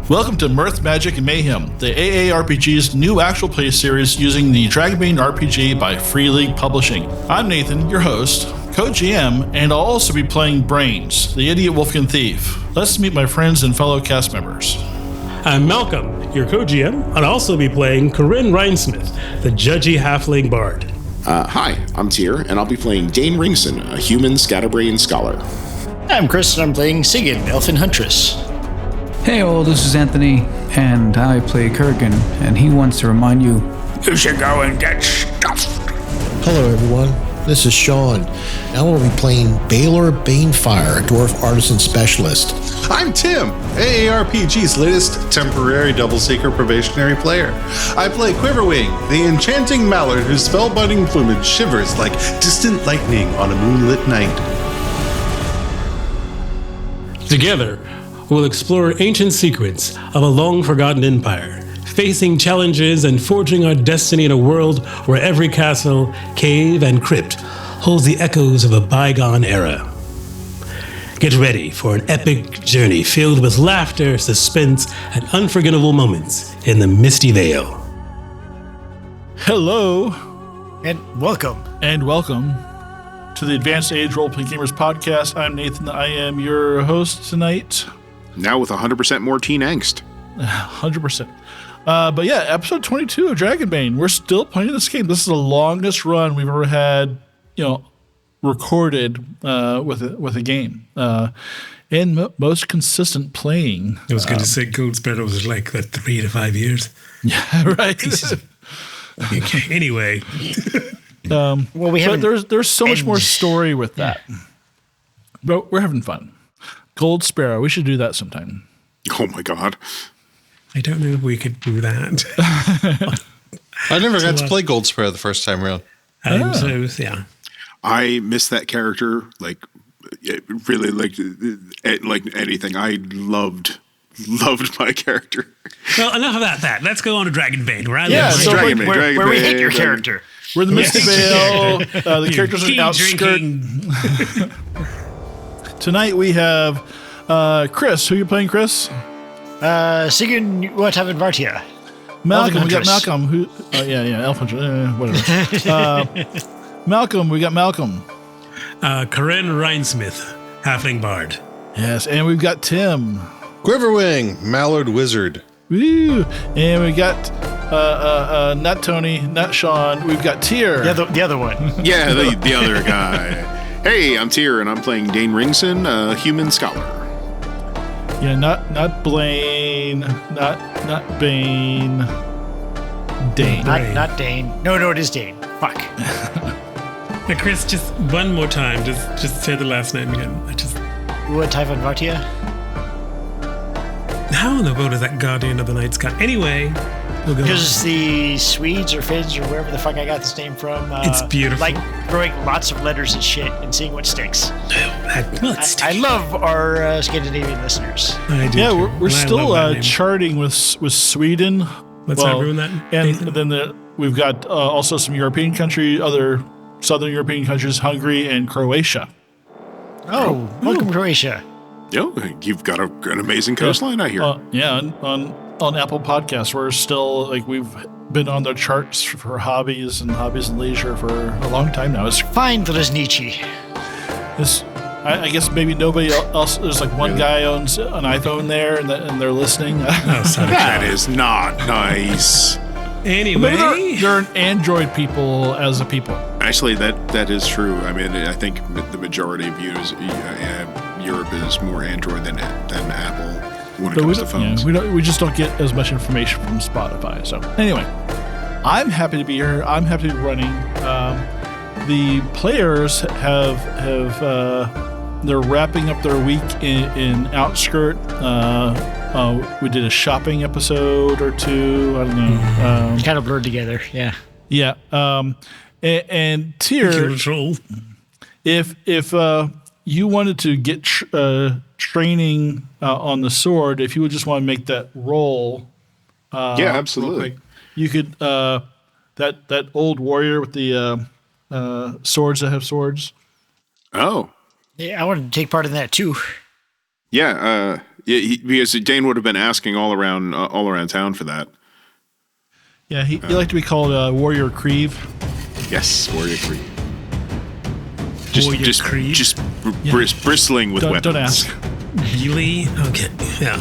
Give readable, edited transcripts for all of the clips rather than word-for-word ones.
Welcome to Mirth, Magic, and Mayhem, the AARPG's new actual play series using the Dragonbane RPG by Free League Publishing. I'm Nathan, your host, co-GM, and I'll also be playing Brains, the idiot Wolfkin thief. Let's meet my friends and fellow cast members. I'm Malcolm, your co-GM. I'll also be playing Karyn Rhinesmith, the judgy halfling bard. Hi, I'm Tyr, and I'll be playing Dane Ringson, a human scatterbrain scholar. I'm Chris, and I'm playing Sigyn, Elven Huntress. Hey all, this is Anthony, and I play Korgan, and he wants to remind you, you should go and get stuffed. Hello everyone, this is Sean, and I will be playing Balor Banefire, Dwarf Artisan Specialist. I'm Tim, AARPG's latest temporary double seeker probationary player. I play Quiverwing, the enchanting Mallard whose spellbinding plumage shivers like distant lightning on a moonlit night. Together, we'll explore ancient secrets of a long-forgotten empire, facing challenges and forging our destiny in a world where every castle, cave, and crypt holds the echoes of a bygone era. Get ready for an epic journey filled with laughter, suspense, and unforgettable moments in the Misty Vale. Hello. And welcome. And welcome to the Advanced Age Roleplaying Gamers podcast. I'm Nathan. I am your host tonight. Now with 100% more teen angst. 100%. But yeah, episode 22 of Dragonbane. We're still playing this game. This is the longest run we've ever had, recorded with a game. And most consistent playing. I was going to say Gold Sparrow was like 3 to 5 years. Yeah, right. Okay, anyway. Well, we haven't. There's so much more story with that. But we're having fun. Gold Sparrow. We should do that sometime. Oh my god. I don't know if we could do that. I never got to play Gold Sparrow the first time around. So, yeah. I miss that character really like anything. I loved my character. Well, enough about that. Let's go on to Dragonbane. Where I Yeah, live. so Dragonbane, where we hate your character. We're in the Misty Vale. The characters are outskirt. Tonight we have Chris. Who are you playing, Chris? Sigyn, what have Vartia? Malcolm. We got Malcolm. Who? Elf whatever. Malcolm. We got Malcolm. Karyn Rhinesmith, halfling bard. Yes, and we've got Tim. Quiverwing, Mallard Wizard. Woo! And we got not Tony, not Sean. We've got Tyr. The other one. Yeah, the other guy. Hey, I'm Tyr, and I'm playing Dane Ringson, a human scholar. Yeah, not Blaine, not Bane. Dane. Not Dane. No, it is Dane. Fuck. Now, Chris, just one more time. Just say the last name again. What type of Vartia? How in the world is that Guardian of the Night Sky? Anyway, we'll go. Because the Swedes or Finns or wherever the fuck I got this name from. It's beautiful. Like throwing lots of letters and shit and seeing what sticks. I I love our Scandinavian listeners. I do. Yeah, we're still charting with Sweden. Let's not ruin that. And then we've got also some European country, other Southern European countries, Hungary and Croatia. Oh, welcome Croatia. Yo, you've got an amazing coastline, I hear. On Apple Podcasts, we're still we've been on the charts for hobbies and leisure for a long time now. It's Fine, Dresnici. I guess maybe nobody else. There's one guy owns an iPhone there, and they're listening. Oh, sorry. That is not nice. Anyway, they're an Android people as a people. Actually, that is true. I mean, I think the majority of Europe is more Android than Apple when it comes to phones. Yeah, we just don't get as much information from Spotify. So anyway, I'm happy to be here. I'm happy to be running. The players have they're wrapping up their week in Outskirt. We did a shopping episode or two. I don't know. Kind of blurred together. Yeah. Yeah. And Tyr, if you wanted to get training on the sword, if you would just want to make that roll. Yeah, absolutely. You could that old warrior with the swords that have swords. Oh. Yeah, I wanted to take part in that too. Yeah, because Dane would have been asking all around town for that. Yeah, he like to be called Warrior Creve. Yes, Warrior Creve. Just bristling with weapons. Don't ask. Really? Okay. Yeah,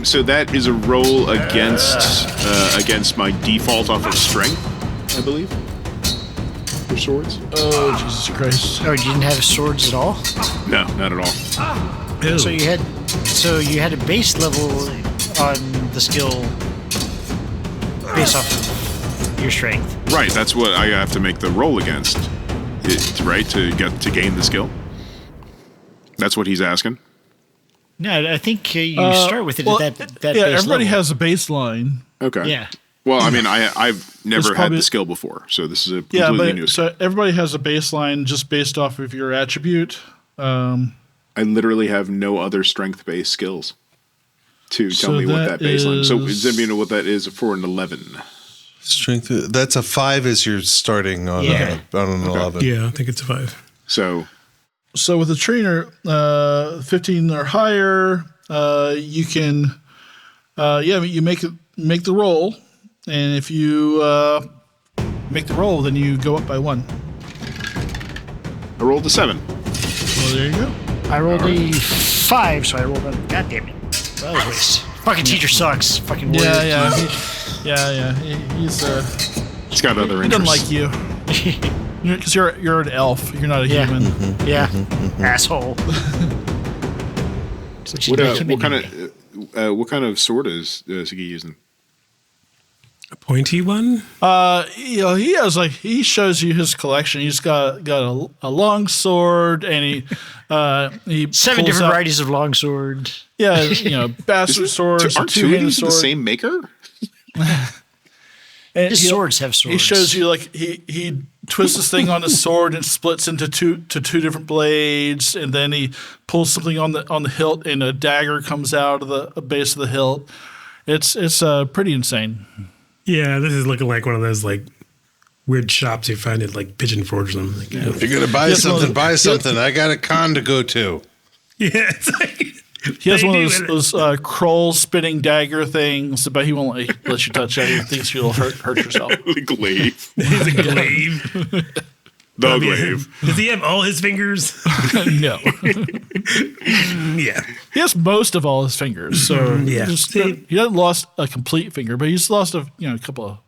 so that is a roll against my default off of strength, I believe. For swords. Oh, Jesus Christ! Oh, you didn't have swords at all? No, not at all. So you had a base level on the skill based off of your strength. Right, that's what I have to make the roll against. Right, to gain the skill. That's what he's asking. No, I think you start with it at that base everybody level. has a baseline. Okay. Yeah. Well, I mean, I've never had probably- the skill before, so this is a completely new skill. So everybody has a baseline just based off of your attribute. I literally have no other strength-based skills to tell me what that baseline. So does anybody know what that is for an 11? Strength. That's a 5 as you're starting on, on an 11. yeah, I think it's a 5. So with a trainer, 15 or higher, you can, you make the roll, and if you make the roll, then you go up by 1. I rolled a 7. Well, there you go. I rolled a 5, so I rolled a... God damn it. That was a waste. Fucking teacher sucks. Fucking warrior. He's He's got other he interests. doesn't like you. Because you're an elf. You're not a human. Yeah. Asshole. What kind of sword is Sigyn using? A pointy one? He has he shows you his collection. He's got a long sword, and he 7 pulls different out- varieties of longsword. Yeah, bastard swords, Aren't two of two-handed these the sword. same maker? And His swords have swords. He shows you he twists this thing on his sword and splits into two different blades, and then he pulls something on the hilt, and a dagger comes out of the base of the hilt. It's pretty insane. Yeah, this is looking like one of those weird shops you find at Pigeon Forge them. If you're going to buy something, buy something. I got a con to go to. Yeah, it's He has one of those Kroll spinning dagger things, but he won't let you touch that. He thinks you'll hurt yourself. The glaive. He's a glaive. The glaive. Does he have all his fingers? No. Yeah. He has most of all his fingers, so Yeah. he hasn't lost a complete finger, but he's lost a couple of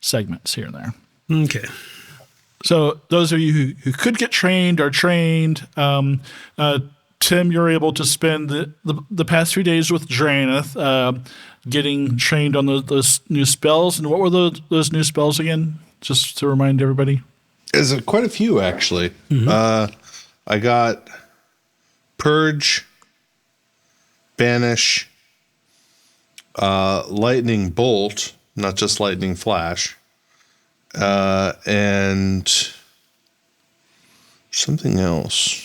segments here and there. Okay. So those of you who could get trained are trained. Tim, you're able to spend the past 3 days with Draenith, getting trained on those new spells. And what were those new spells again? Just to remind everybody. There's quite a few, actually. I got Purge, Banish, Lightning Bolt, not just Lightning Flash, and something else.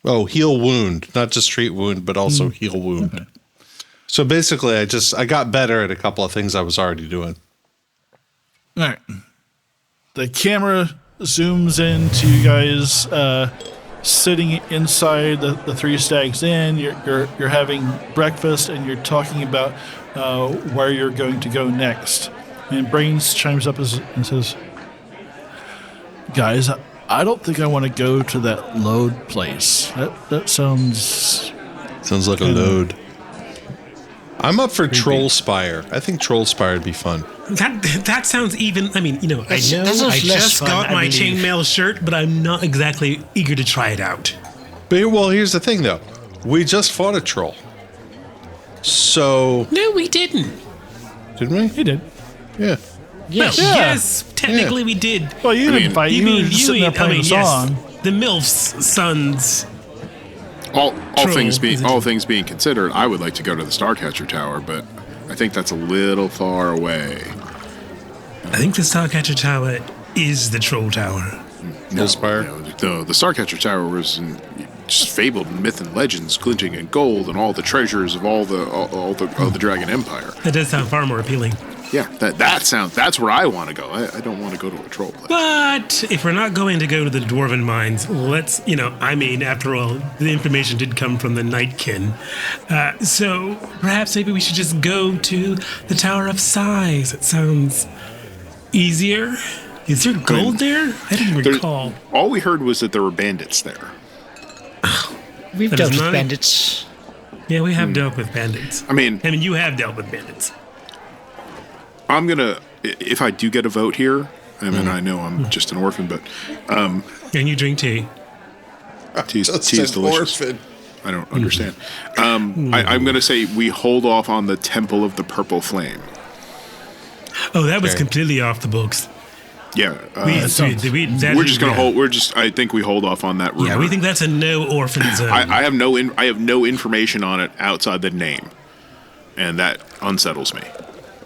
Oh, Heal Wound, not just Treat Wound, but also Heal Wound. Okay. So basically, I got better at a couple of things I was already doing. All right. The camera zooms into you guys sitting inside the Three Stags Inn. You're having breakfast, and you're talking about where you're going to go next. And Brains chimes up and says, "Guys, I don't think I want to go to that load place. That sounds like a load." I'm up for Troll Spire. I think Troll Spire would be fun. That sounds even. I mean, I know I less just fun, got I my believe. chainmail shirt, but I'm not exactly eager to try it out. But here's the thing, though. We just fought a troll. So No, we didn't. didn't we? he did. Yeah. Yes. Well, yes, technically we did. Well, you didn't fight. You were just sitting there playing a song. The MILF's sons. All Troll. things being considered, I would like to go to the Starcatcher Tower, but I think that's a little far away. I think the Starcatcher Tower is the Troll Tower. No, Spire? the Starcatcher Tower was just fabled myth and legends glinting in gold and all the treasures of all the Dragon Empire. That does sound far more appealing. Yeah, that's where I want to go. I don't want to go to a troll place. But if we're not going to go to the Dwarven mines, let's, after all, the information did come from the Nightkin. So perhaps maybe we should just go to the Tower of Sighs. It sounds easier. Is there gold there? I didn't recall. All we heard was that there were bandits there. We've That dealt is with not- bandits. Yeah, we have dealt with bandits. I mean, you have dealt with bandits. I'm gonna, if I do get a vote here, I mean, I know I'm just an orphan, but And you drink tea. tea is Just an delicious. orphan. I don't understand. I'm gonna say we hold off on the Temple of the Purple Flame. Oh, that was completely off the books. Yeah, We're just gonna hold. I think we hold off on that rumor. Yeah, we think that's a no orphan zone. I have no information on it outside the name, and that unsettles me.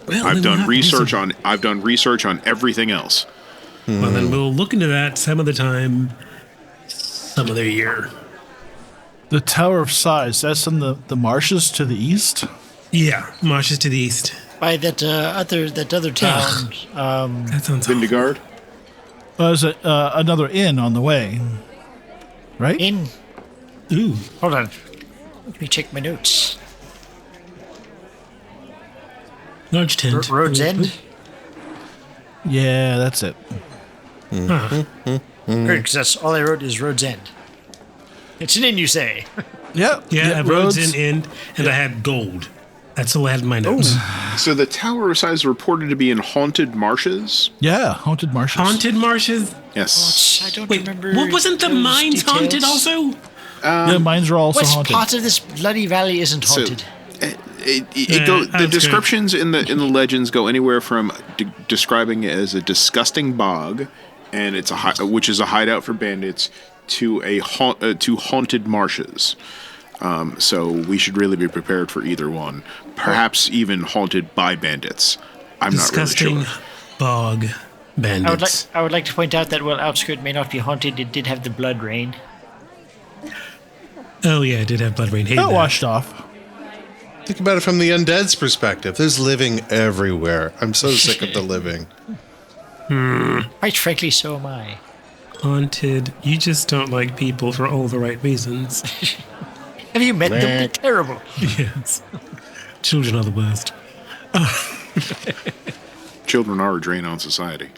Well, I've then we'll done have to do research on everything else. Well, then we'll look into that some other time, some other year. The Tower of Sighs, that's in the marshes to the east? Yeah, marshes to the east. By that other town. That sounds awful. Vindegard? There's another inn on the way, right? In. Ooh. Hold on. Let me check my notes. Large tent. Road's End. Yeah, that's it. Because that's all I wrote is Road's End. It's an inn, you say? Yeah. Yeah, roads in end, and I had gold. That's all I had in my notes. So the Tower of Sighs reported to be in haunted marshes. Yeah, haunted marshes. Haunted marshes? Yes. I don't Wait, remember. what wasn't the those mines details. haunted also? Yeah, mines are also What haunted. part of this bloody valley isn't haunted? The descriptions in the legends go anywhere from describing it as a disgusting bog, and it's which is a hideout for bandits, to haunted marshes. So we should really be prepared for either one. Perhaps even haunted by bandits. I'm Disgusting not really sure. bog bandits. I would like to point out that while Outskirt may not be haunted, it did have the blood rain. Oh yeah, it did have blood rain. Hated That that. washed off. Think about it from the undead's perspective. There's living everywhere. I'm so sick of the living. Quite frankly, so am I. Haunted. You just don't like people for all the right reasons. Have you met them? They're terrible. Yes. Children are the worst. Children are a drain on society.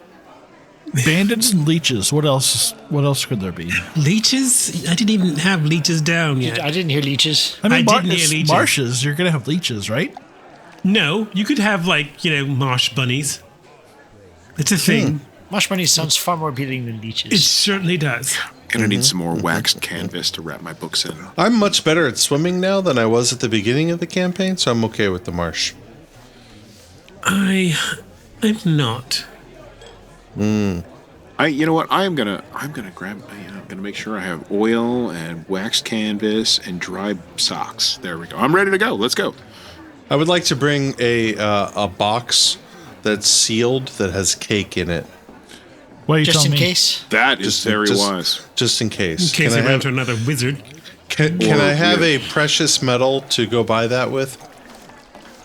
Bandits and leeches. What else? What else could there be? Leeches? I didn't even have leeches down yet. I didn't hear leeches. I mean, I didn't hear it's leeches. marshes. You're gonna have leeches, right? No, you could have marsh bunnies. It's a thing. Marsh bunny sounds far more appealing than leeches. It certainly does. Gonna need some more waxed canvas to wrap my books in. I'm much better at swimming now than I was at the beginning of the campaign, so I'm okay with the marsh. I'm not. You know what? I'm gonna grab. I'm gonna make sure I have oil and waxed canvas and dry socks. There we go. I'm ready to go. Let's go. I would like to bring a box that's sealed that has cake in it, What are you Just telling in me? case. That is very wise. just in case. In case Can I I run have, into another wizard. can I have a precious metal to go buy that with?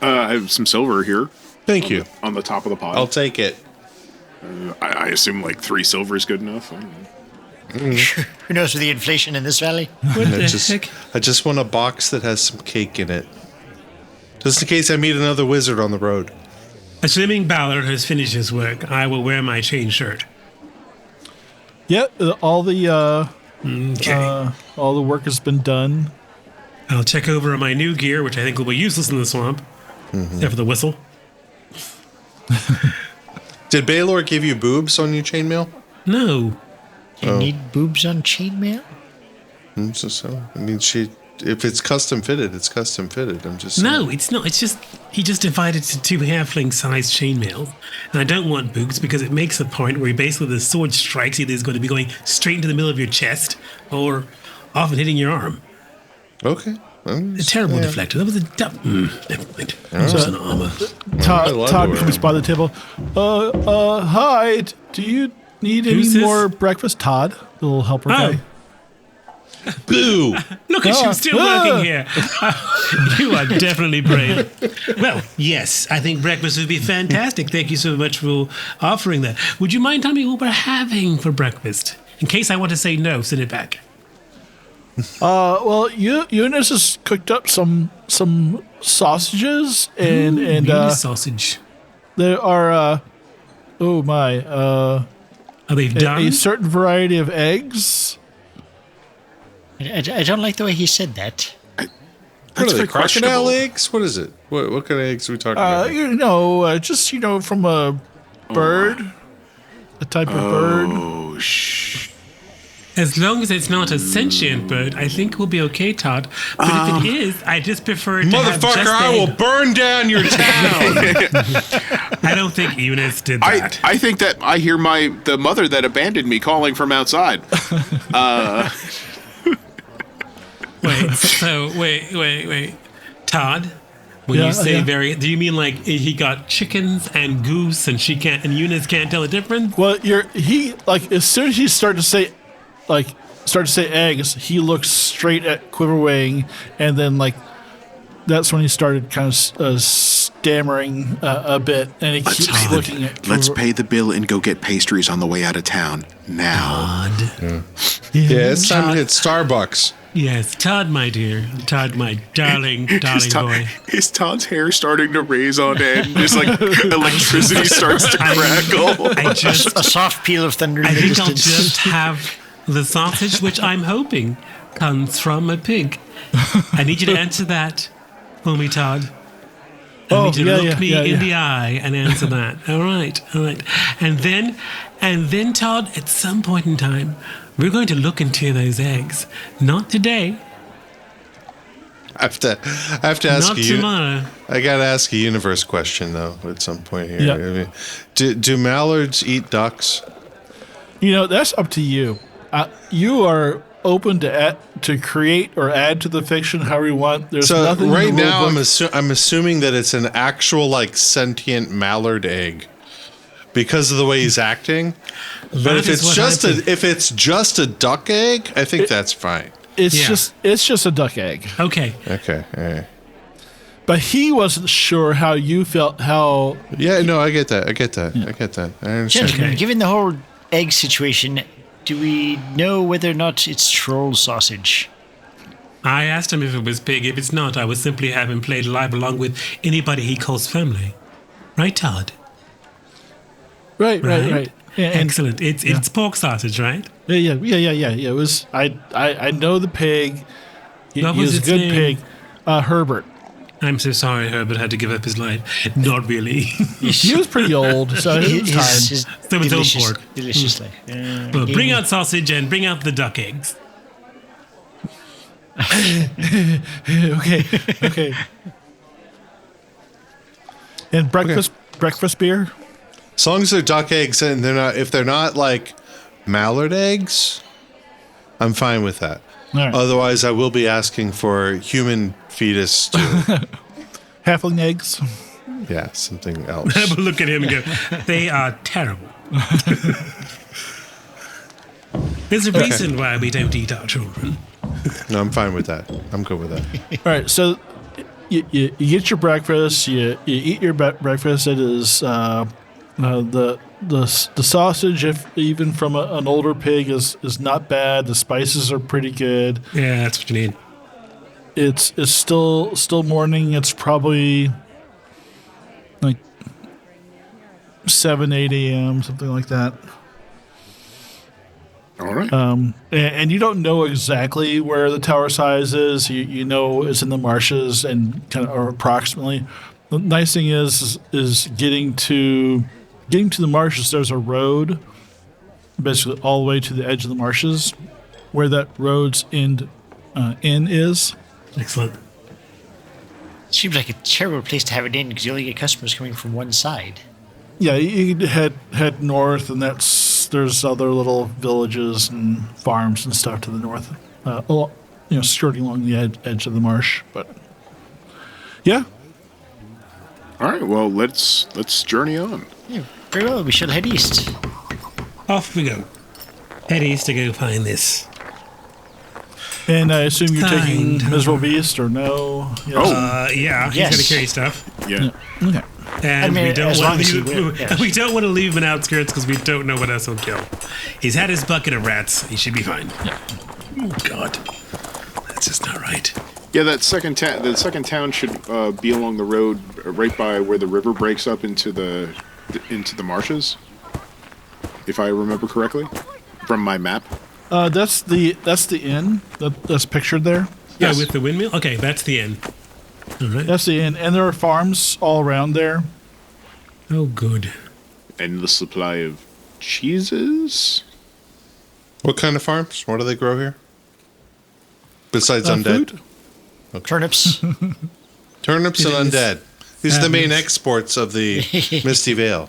I have some silver here Thank you. on the top of the pile. I'll take it. I assume like 3 silver is good enough. I don't know. Who knows with the inflation in this valley? What the just, heck? I just want a box that has some cake in it. Just in case I meet another wizard on the road. Assuming Balor has finished his work, I will wear my chain shirt. Yeah, all the Okay. all the work has been done. I'll check over my new gear, which I think will be useless in the swamp. Except for the whistle. Did Balor give you boobs on your chainmail? No. You need boobs on chainmail? I mean, if it's custom fitted, it's custom fitted. I'm just No, saying. it's not. It's just he just divided to 2 halfling-sized chainmails, and I don't want boots because it makes a point where basically the sword strikes either is going to be going straight into the middle of your chest or often hitting your arm. Okay. A terrible deflector. That was a dumb. Never mind. It was an armor. love Todd to comes by the table. Hi. Do you need Who's any this? more breakfast, Todd? The little helper guy. Boo! Look at you still working here. You are definitely brave. Well, yes, I think breakfast would be fantastic. Thank you so much for offering that. Would you mind telling me what we're having for breakfast? In case I want to say no, send it back. Well, Eunice has cooked up some sausages and sausage. there are Are they done? a certain variety of eggs. I don't like the way he said that. That's What are they, very crocodile questionable. eggs? What is it? What kind of eggs are we talking about? Just from a bird, a type of bird. Oh, As long as it's not a sentient bird, I think we'll be okay, Todd. But if it is, I just prefer to have just Motherfucker, I will burn down your town! I don't think Eunice did that. I think that I hear the mother that abandoned me calling from outside. Wait. Todd, when you say do you mean like he got chickens and goose and Eunice can't tell the difference? Well, as soon as he started to say eggs, he looks straight at Quiverwing, and then that's when he started kind of stammering a bit, and he keeps looking at. Let's pay the bill and go get pastries on the way out of town now. Todd. Yeah, it's time to hit Starbucks. Yes, Todd, my dear. Todd, my darling boy. Is Todd's hair starting to raise on end? Just like electricity starts to crackle. A soft peal of thunder in I the think I'll distance. just have the sausage, which I'm hoping comes from a pig. I need you to answer that for me, Todd. I need you to look me in the eye and answer that. All right. And then, Todd, at some point in time, we're going to look into those eggs. Not today. I have to ask Not you. tomorrow. I gotta ask a universe question though. At some point here, Yeah. I mean, do mallards eat ducks? That's up to you. You are open to create or add to the fiction however you want. There's So nothing right in the now, rulebook. I'm assuming that it's an actual sentient mallard egg because of the way he's acting. But That if is it's what just a duck egg, I think that's fine. It's Yeah. just a duck egg. Okay. Okay. All right. But he wasn't sure how you felt. How Yeah. No, I get that. I understand. Gentlemen, given the whole egg situation, do we know whether or not it's troll sausage? I asked him if it was pig. If it's not, I would simply have him played live along with anybody he calls family. Right, Todd? right. Yeah, and- Excellent. It's pork sausage, right? Yeah. It was. I know the pig. He What was was a its good name? pig. Herbert. I'm so sorry Herbert had to give up his life. Not really. He was pretty old, so it was time. His So it's old pork. delicious life. Well, bring out sausage and bring out the duck eggs. Okay. And breakfast beer. As long as they're duck eggs and if they're not mallard eggs, I'm fine with that. All right. Otherwise, I will be asking for human fetus stew. Halfling eggs. Yeah, something else. Have a look at him and go, they are terrible. There's a reason why we don't eat our children. No, I'm fine with that. I'm good with that. All right, so you get your breakfast. You eat your breakfast. It is the sausage, if even from an older pig, is not bad. The spices are pretty good. Yeah, that's what you need. It's still morning. It's probably 7-8 a.m. something like that. All right. And you don't know exactly where the tower size is. You know it's in the marshes and kind of or approximately. The nice thing is getting to the marshes. There's a road, basically all the way to the edge of the marshes, where that road's inn is. Excellent. Seems like a terrible place to have it in because you only get customers coming from one side. Yeah, you could head north, and there's other little villages and farms and stuff to the north. Skirting along the edge of the marsh. But yeah, All right. Well, let's journey on. Yeah, very well. We shall head east. Off we go. Head east to go find this And I assume you're taking Miserable Beast or no? Yes. Yeah, he's Yes. going to carry stuff. Yeah. Okay. And I mean, we don't as want long as to he will, leave, yes. we don't want to leave him in outskirts because we don't know what else he'll kill. He's had his bucket of rats. He should be fine. Oh God, that's just not right. Yeah, that the second town should be along the road right by where the river breaks up into the marshes, if I remember correctly, from my map. That's the inn that's pictured there. Yes. Yeah, with the windmill. Okay, that's the inn. All right. That's the inn, and there are farms all around there. Oh, good. Endless supply of cheeses. What kind of farms? What do they grow here? Besides undead? Food? Turnips. Turnips and undead. These are the main exports of the Misty Vale.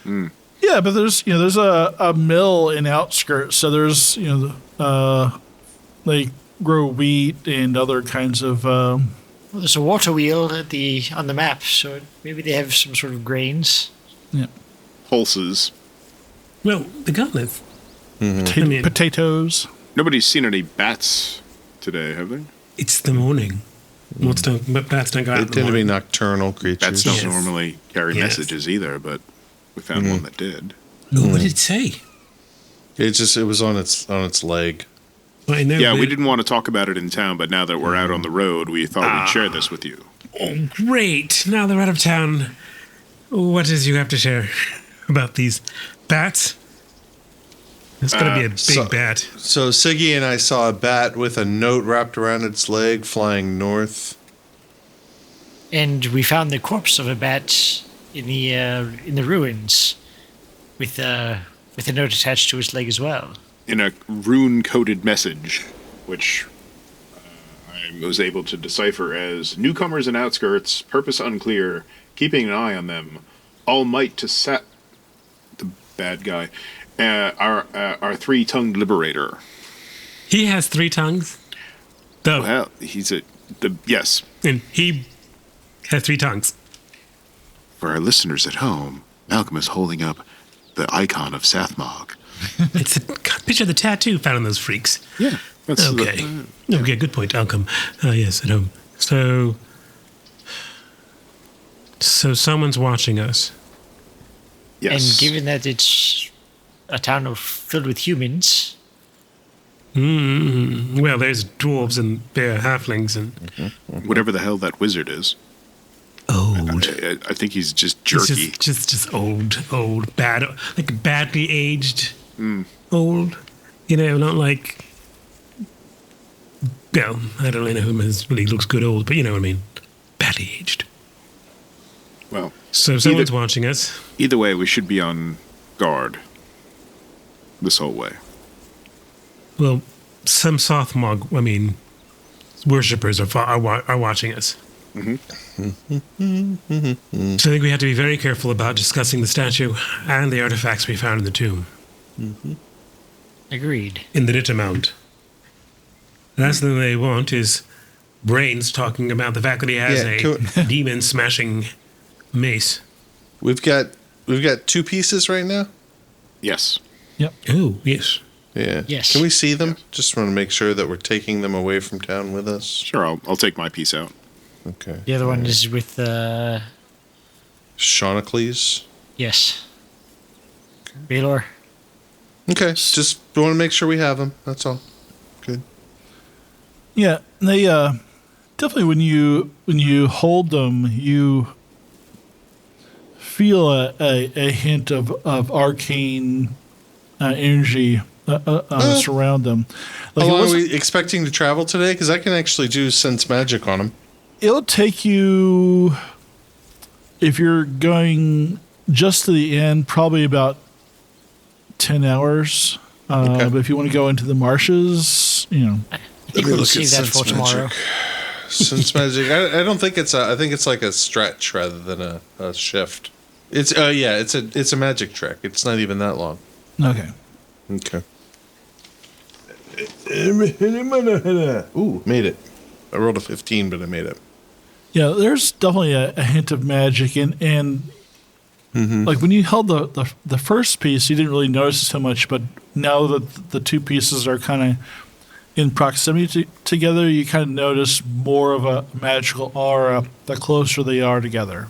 Yeah, but there's a mill in outskirts, so there's they grow wheat and other kinds of. Well, there's a water wheel on the map, so maybe they have some sort of grains. Yeah. Pulses. Well, the gauntlets. Potatoes. Nobody's seen any bats today, have they? It's the morning. Bats don't go out They in the tend to be morning. nocturnal creatures. Bats don't Yes. normally carry Yes. messages either, but we found one that did. Oh, what did it say? It was on its leg. Well, I know Yeah, we that- didn't want to talk about it in town, but now that we're out on the road, we thought we'd share this with you. Oh, great. Now they're out of town. What is you have to share about these bats? It's going to be a big bat. So Siggy and I saw a bat with a note wrapped around its leg flying north. And we found the corpse of a bat in the ruins, with a note attached to its leg as well. In a rune-coded message, which I was able to decipher as newcomers and outskirts, purpose unclear, keeping an eye on them, all might to set the bad guy, our three-tongued liberator. He has 3 tongues. Well, yes. And he has 3 tongues. For our listeners at home, Malcolm is holding up the icon of Sathmog. It's a picture of the tattoo found on those freaks. Yeah. That's Okay. Okay, good point. Outcome. Yes, at home. So someone's watching us. yes. And given that it's a town filled with humans, Well, there's dwarves and there are halflings and Whatever the hell that wizard is. old. I think he's just It's jerky. just old, bad, like badly aged, old. You know, not like. Well, I don't really know who really looks good old, but you know what I mean. Badly aged. Well, So someone's watching us. either way, we should be on guard this whole way. Well, some Sothmog, worshippers are watching us. So I think we have to be very careful about discussing the statue and the artifacts we found in the tomb, agreed. in the Ditta Mound. The last thing they want is Brains talking about the fact that he has a demon-smashing mace. We've got 2 pieces right now. Yes. Oh, yes. Yeah. Yes. Can we see them? Just want to make sure that we're taking them away from town with us. Sure, I'll take my piece out. Okay. The other one is with Shaunacles. yes, Balor. Okay. Just want to make sure we have them. That's all. Good. Yeah, they definitely when you hold them, you feel a hint of arcane energy surround them. Like How long are wasn't- we expecting to travel today? Because I can actually do sense magic on them. It'll take you, if you're going just to the end, probably about 10 hours. Okay. But if you want to go into the marshes, I think we'll save that for tomorrow. Sense magic. I don't think it's I think it's like a stretch rather than a shift. It's it's a magic trick. It's not even that long. Okay. Okay. Ooh, made it. I rolled a 15, but I made it. Yeah, there's definitely a hint of magic, and like when you held the first piece, you didn't really notice so much, but now that the 2 pieces are kind of in proximity together, you kind of notice more of a magical aura the closer they are together.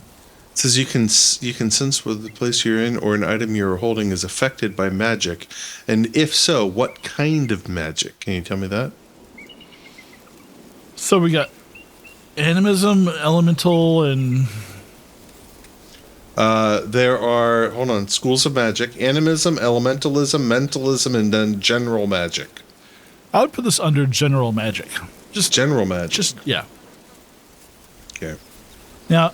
It says you can sense whether the place you're in or an item you're holding is affected by magic, and if so, what kind of magic? Can you tell me that? So we got animism, elemental, and there are schools of magic: animism, elementalism, mentalism, and then general magic. I would put this under general magic. Just general magic. Yeah. Okay. Now,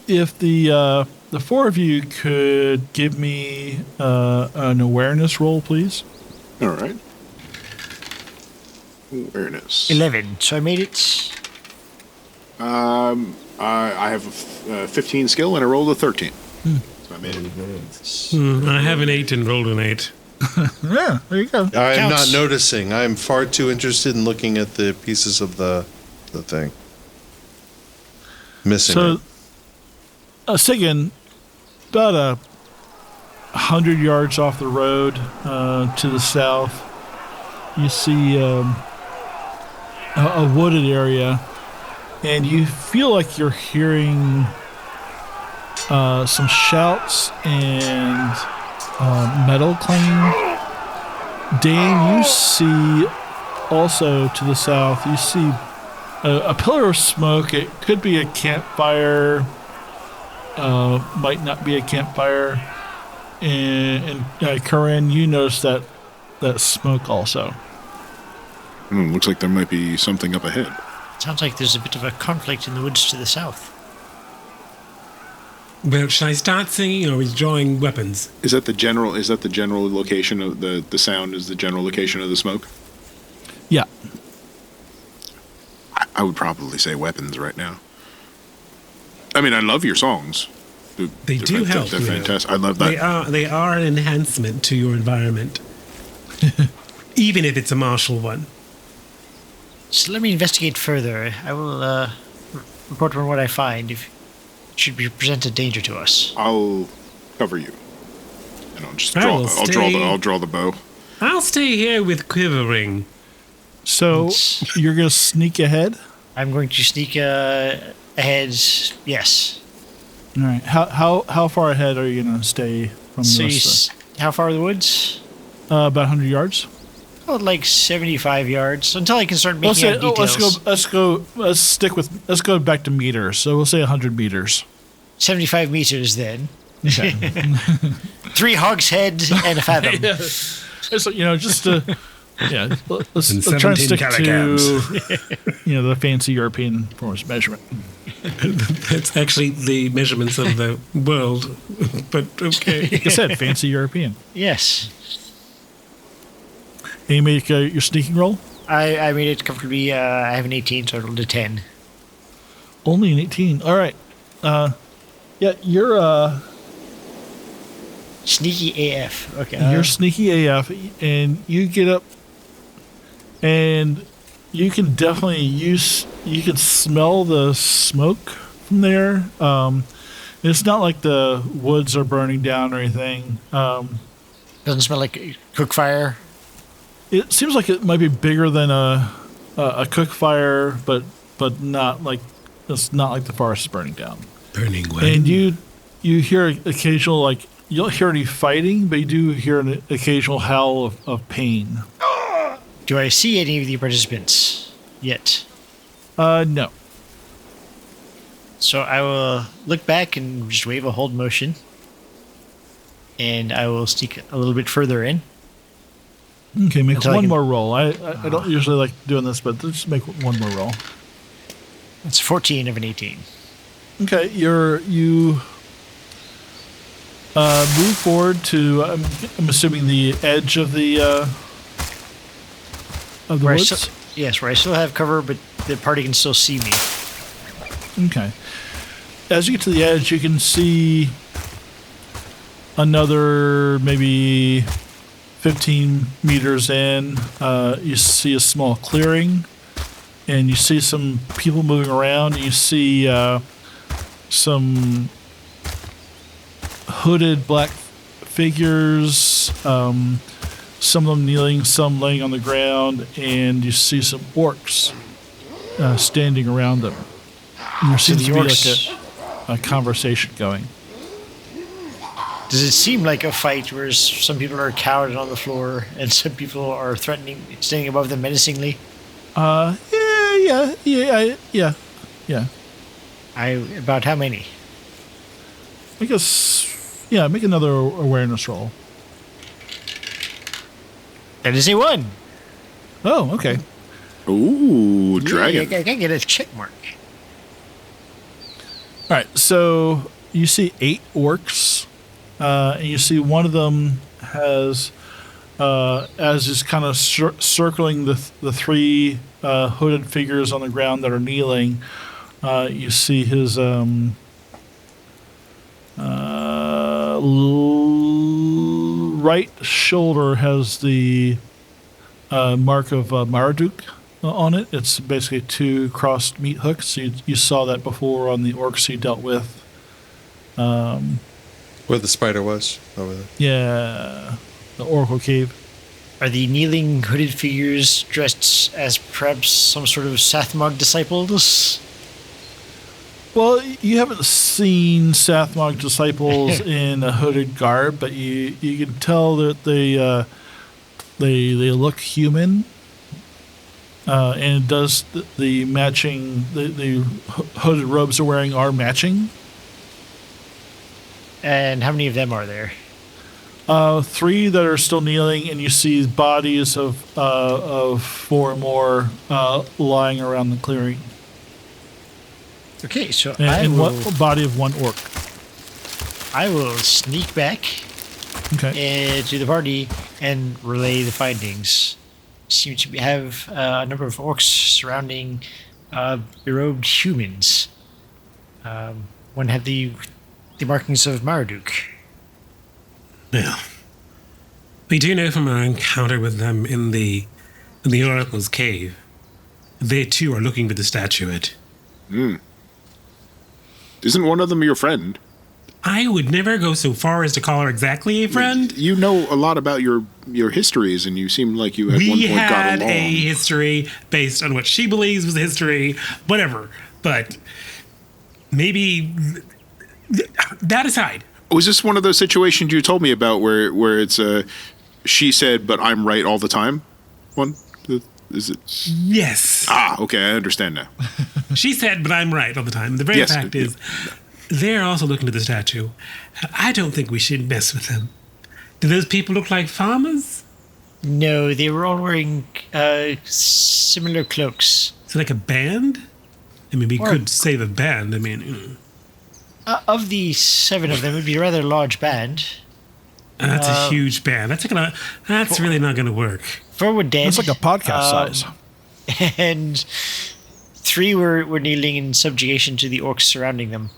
if the four of you could give me an awareness roll, please. All right. Awareness. 11. So I made it. I have a 15 skill and I rolled a 13. So I made it. I have an 8 and rolled an 8. Yeah, there you go. I am Counts. not noticing. I am far too interested in looking at the pieces of the thing. Missing So, it. Sigyn, about 100 yards off the road to the south, you see a wooded area, and you feel like you're hearing some shouts and metal clanging. Dane, you see also to the south, you see a pillar of smoke. It could be a campfire, might not be a campfire. And Karyn, you notice that smoke also. Looks like there might be something up ahead. Sounds like there's a bit of a conflict in the woods to the south. Well, should I start singing or withdrawing weapons? Is that the general location of the sound is the general location of the smoke? Yeah. I would probably say weapons right now. I mean, I love your songs. They do help. They're fantastic. I love that. They are an enhancement to your environment, even if it's a martial one. So let me investigate further. I will report on what I find if it should be presented danger to us. I'll cover you, and I'll just I'll draw the bow. I'll stay here with Quiverwing. So you're going to sneak ahead? I'm going to sneak ahead. Yes. All right. How far ahead are you going to stay from So this? how far are the woods? About 100 yards. Oh, like 75 yards until I can start making out details. Let's go back to meters. So we'll say 100 meters. 75 meters then. Okay. 3 hogshead and a fathom. Yeah. So, just to let's And try and 17 stick calagams. to the fancy European forms of measurement. That's actually the measurements of the world, but okay. Like I said, fancy European. Yes. And you make your sneaking roll? I made it comfortably. I have an 18, so I rolled a 10. Only an 18. All right. Yeah, you're Sneaky AF. Okay. you're sneaky AF, and you get up, and you can definitely you can smell the smoke from there. It's not like the woods are burning down or anything. Doesn't smell like cook fire. It seems like it might be bigger than a cook fire, but not like it's not like the forest is burning down. Burning when? And you hear occasional you don't hear any fighting, but you do hear an occasional howl of pain. Do I see any of the participants yet? No. So I will look back and just wave a hold motion. And I will sneak a little bit further in. Okay, make Until I one can- more roll. I don't usually like doing this, but just make one more roll. It's 14 of an 18. Okay, you move forward to I'm assuming the edge of the Where I woods. still, yes, where I still have cover, but the party can still see me. Okay. As you get to the edge, you can see another maybe 15 meters in. You see a small clearing, and you see some people moving around. You see some hooded black figures. some of them kneeling, some laying on the ground, and you see some orcs standing around them. And there seems to be like a conversation going. Does it seem like a fight where some people are cowed on the floor and some people are threatening, standing above them menacingly? Yeah. About how many? I guess, yeah, make another awareness roll. That is a 1. Oh, okay. Ooh, dragon. I can get a check mark. All right, so you see 8 orcs, and you see one of them has, as is kind of circling the 3 hooded figures on the ground that are kneeling. You see his right shoulder has the mark of Marduk on it. It's basically 2 crossed meat hooks. You saw that before on the orcs you dealt with. Where the spider was over there. Yeah, the Oracle Cave. Are the kneeling hooded figures dressed as perhaps some sort of Sathmog disciples? Well, you haven't seen Sathmog disciples in a hooded garb, but you can tell that they look human, and does the matching the hooded robes they're wearing are matching. And how many of them are there? 3 that are still kneeling, and you see bodies of 4 more lying around the clearing. Okay, so And body of 1 orc. I will sneak back to the party and relay the findings. Seem to have a number of orcs surrounding berobed humans. One had the markings of Marduk. Well, we do know from our encounter with them in the Oracle's cave, they too are looking for the statuette. Isn't one of them your friend? I would never go so far as to call her exactly a friend. You know a lot about your histories, and you seem like you at one point got along. We had a history based on what she believes was history, whatever. But maybe that aside. Was this one of those situations you told me about where it's she said, but I'm right all the time? One? Is it? Yes. Okay, I understand now. She said, but I'm right all the time. The very fact is, they're also looking to the statue. I don't think we should mess with them. Do those people look like farmers? No, they were all wearing similar cloaks. Is it like a band? I mean, we could save a band. I mean, of the 7 of them, it would be a rather large band. That's a huge band. That's really not going to work. 4 were dead. It's like a podcast size. And 3 were kneeling in subjugation to the orcs surrounding them.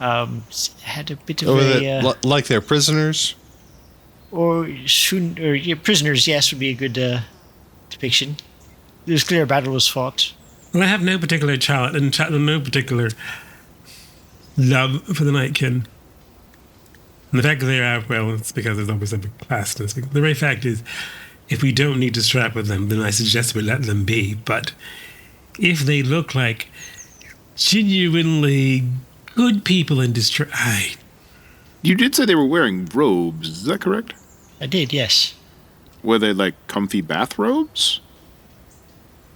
Had a bit of like they're prisoners? Prisoners, yes, would be a good depiction. It was clear a battle was fought. Well, I have no particular no particular love for the Nightkin. And the fact that they're out, well, it's because there's always something classness. The very fact is, if we don't need to strap with them, then I suggest we let them be. But if they look like genuinely good people in distress, You did say they were wearing robes, is that correct? I did, yes. Were they like comfy bathrobes?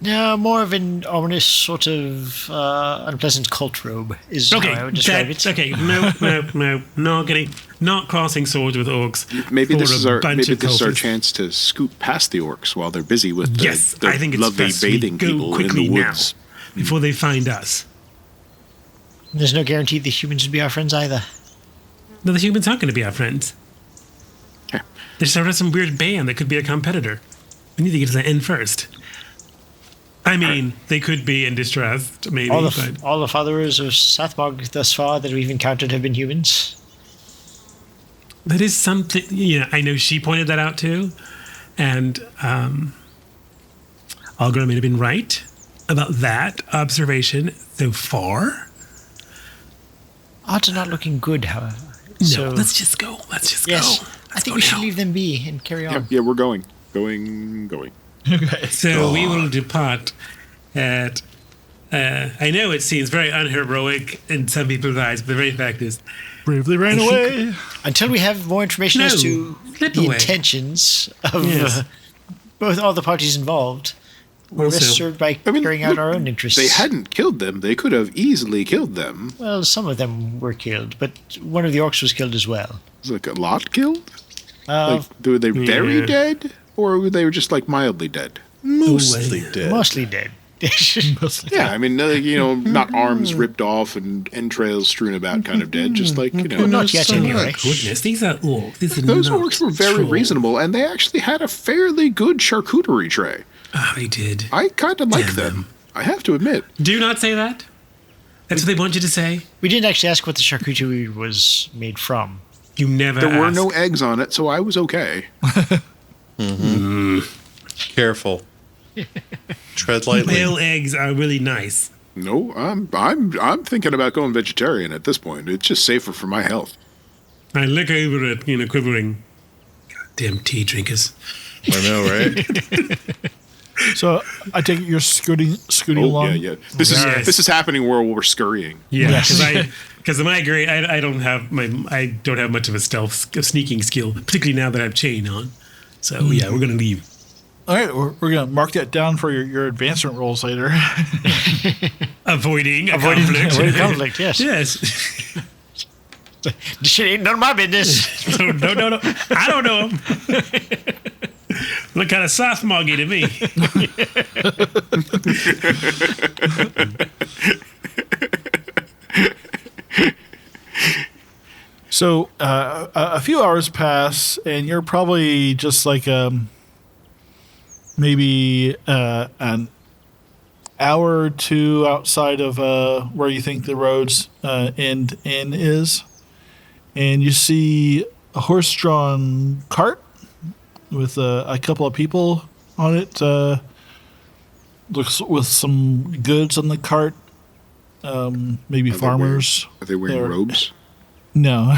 No, more of an ominous sort of unpleasant cult robe is how I would describe it. Okay, no, not crossing swords with orcs. Maybe this is our chance to scoot past the orcs while they're busy with the I think it's lovely best bathing we go people in quickly the woods. now, before they find us. There's no guarantee the humans would be our friends either. No, the humans aren't going to be our friends. Okay. There's sort of some weird band that could be a competitor. We need to get to the end first. I mean, they could be in distress, maybe. All the followers of Sathmog thus far that we've encountered have been humans. That is something. Yeah, I know she pointed that out too, and Algra may have been right about that observation so far. Odds are not looking good, however. No, let's just go. Let's just go. I think we should leave them be and carry on. Yeah, we're going. Going. Okay. So we will depart at. I know it seems very unheroic in some people's eyes, but the very fact is, Bravely ran away. Until we have more information as to slip the away. intentions of Yes. both all the parties involved, we're Also- best served by carrying out our own interests. They hadn't killed them. They could have easily killed them. Well, some of them were killed, but one of the orcs was killed as well. Was like a lot killed? Uh, Were they very Yeah. dead? Or were they just like mildly dead? Mostly dead. Mostly dead. Yeah, I mean, not arms ripped off and entrails strewn about kind of dead, just like, Not yet, anyway. Goodness, these are orcs. These are Those not orcs were very trolls. reasonable, and they actually had a fairly good charcuterie tray. Ah, they did. I kind of like Damn them. I have to admit. Do not say that. That's what they want you to say. We didn't actually ask what the charcuterie was made from. You never. There were asked. no eggs on it, so I was okay. Careful. Tread lightly. Whale eggs are really nice. No, I'm thinking about going vegetarian at this point. It's just safer for my health. I look over at Quivering. Goddamn tea drinkers. I know, right? So I take it you're scooting along. Yeah. This Yes. is happening while we're scurrying. Yeah, because of my grade, I don't have much of a sneaking skill, particularly now that I have chain on. So yeah, we're gonna leave. All right, we're gonna mark that down for your advancement rolls later. Avoiding Avoiding conflict. conflict, yes. Yes. This shit ain't none of my business. No. I don't know him. Look kind of sophomore-y to me. So a few hours pass, and you're probably just like maybe an hour or two outside of where you think the road's end in is, and you see a horse-drawn cart with a couple of people on it. Looks with some goods on the cart. Maybe farmers. Are they wearing Or- robes? No.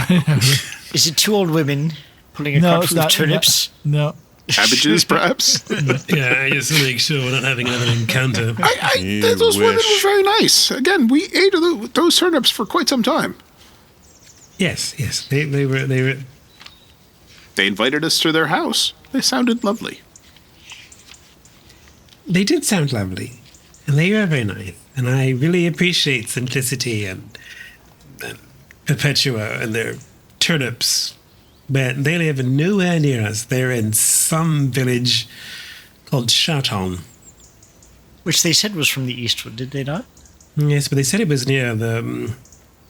Is it two old women pulling a No, cart it's full of not. turnips? No. Cabbages, perhaps? Yeah, I just want to make sure we're not having another encounter. Those women were very nice. Again, we ate those turnips for quite some time. Yes. They were. They invited us to their house. They sounded lovely. They did sound lovely, and they were very nice. And I really appreciate simplicity and Perpetua and their turnips. But they live nowhere near us. They're in some village called Chaton. Which they said was from the Eastwood, did they not? Yes, but they said it was near the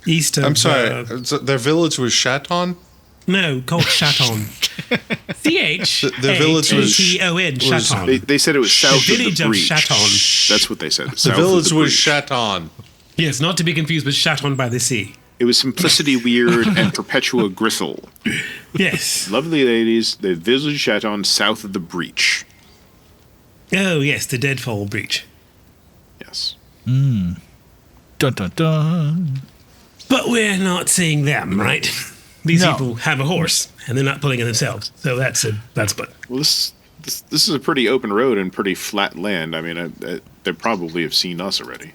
east of... I'm sorry. Their village was Chaton? No, called Chaton. The village was- C-H-A-T-O-N, Chaton. They said it was south The of village the of breach. Chaton. That's what they said. The village was Chaton. Yes, not to be confused with Chaton by the sea. It was Simplicity Weird and Perpetua Gristle. Yes. Lovely ladies. The village Chaton south of the breach. Oh, yes, the Deadfall Breach. Yes. Dun dun dun. But we're not seeing them, right? These No. people have a horse, and they're not pulling it themselves. So that's but. Well, this is a pretty open road and pretty flat land. I mean, they probably have seen us already.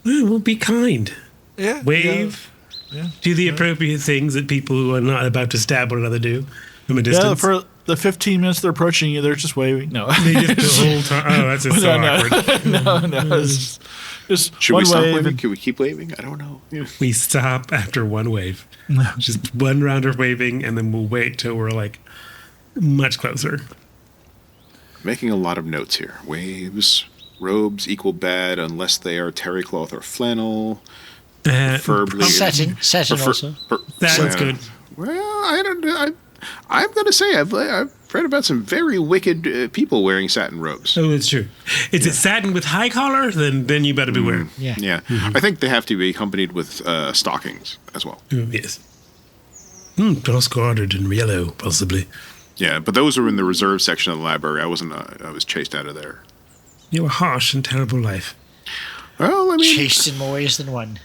Well, be kind. Yeah. Wave. Yeah. Do the appropriate things that people who are not about to stab one another do from a Yeah, distance. for the 15 minutes they're approaching you, they're just waving. No. They just the whole time. Oh, that's just so awkward. no. It's just Should one we stop wave waving? and- Can we keep waving? I don't know. Yeah. We stop after one wave. Just one round of waving, and then we'll wait till we're like much closer. Making a lot of notes here. Waves, robes equal bad unless they are terry cloth or flannel. Preferably Satin also. Satin's good. Well, I don't know. I'm going to say I've read about some very wicked people wearing satin robes. Oh, it's true. Is it satin with high collar? Then you better beware. Yeah. Yeah, I think they have to be accompanied with stockings as well. Yes. Cross-guarded in yellow, possibly. Yeah, but those were in the reserve section of the library. I wasn't. I was chased out of there. You were harsh and terrible life. Well, I mean, Chased in more ways than one.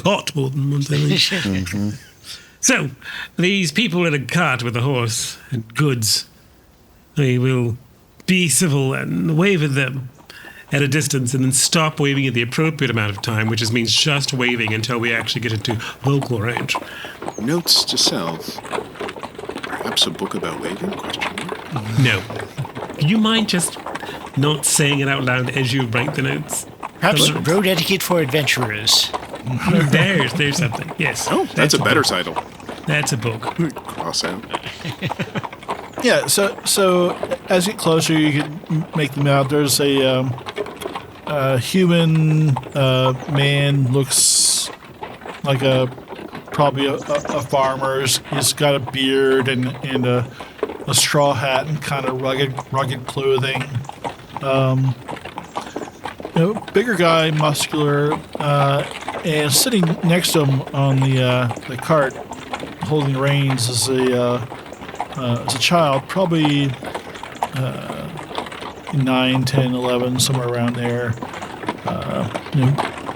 Got more than one thing. So, these people in a cart with a horse and goods, we will be civil and wave at them at a distance and then stop waving at the appropriate amount of time, which means just waving until we actually get into vocal range. Notes to self. Perhaps a book about waving? Question mark. No. Do you mind just not saying it out loud as you write the notes? Perhaps road etiquette for adventurers. There's something. Yes. Oh, that's a better title. That's a book. Cross out. Yeah, so as you get closer, you can make them out. There's a human man, looks like probably a farmer. He's got a beard and a straw hat and kind of rugged clothing. Bigger guy, muscular, and sitting next to him on the cart, holding reins, is a child, probably 9, 10, 11, somewhere around there.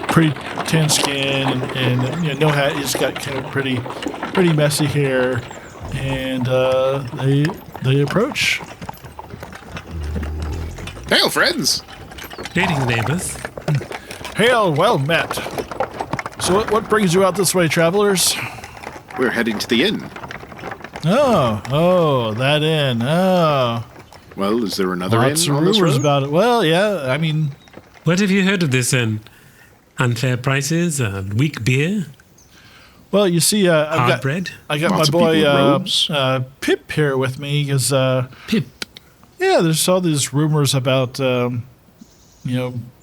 Pretty tan skin and no hat. He's got kind of pretty messy hair, and they approach. Hail, friends! Dating neighbors. Hail, well met. So what brings you out this way, travelers? We're heading to the inn. Oh, that inn. Oh. Well, is there another Lots inn of on this rumors road? about it. Well, yeah, I mean... What have you heard of this inn? Unfair prices, weak beer, Well, you see, hard bread? I got Lots my of people with boy robes. Pip here with me because Pip. yeah, there's all these rumors about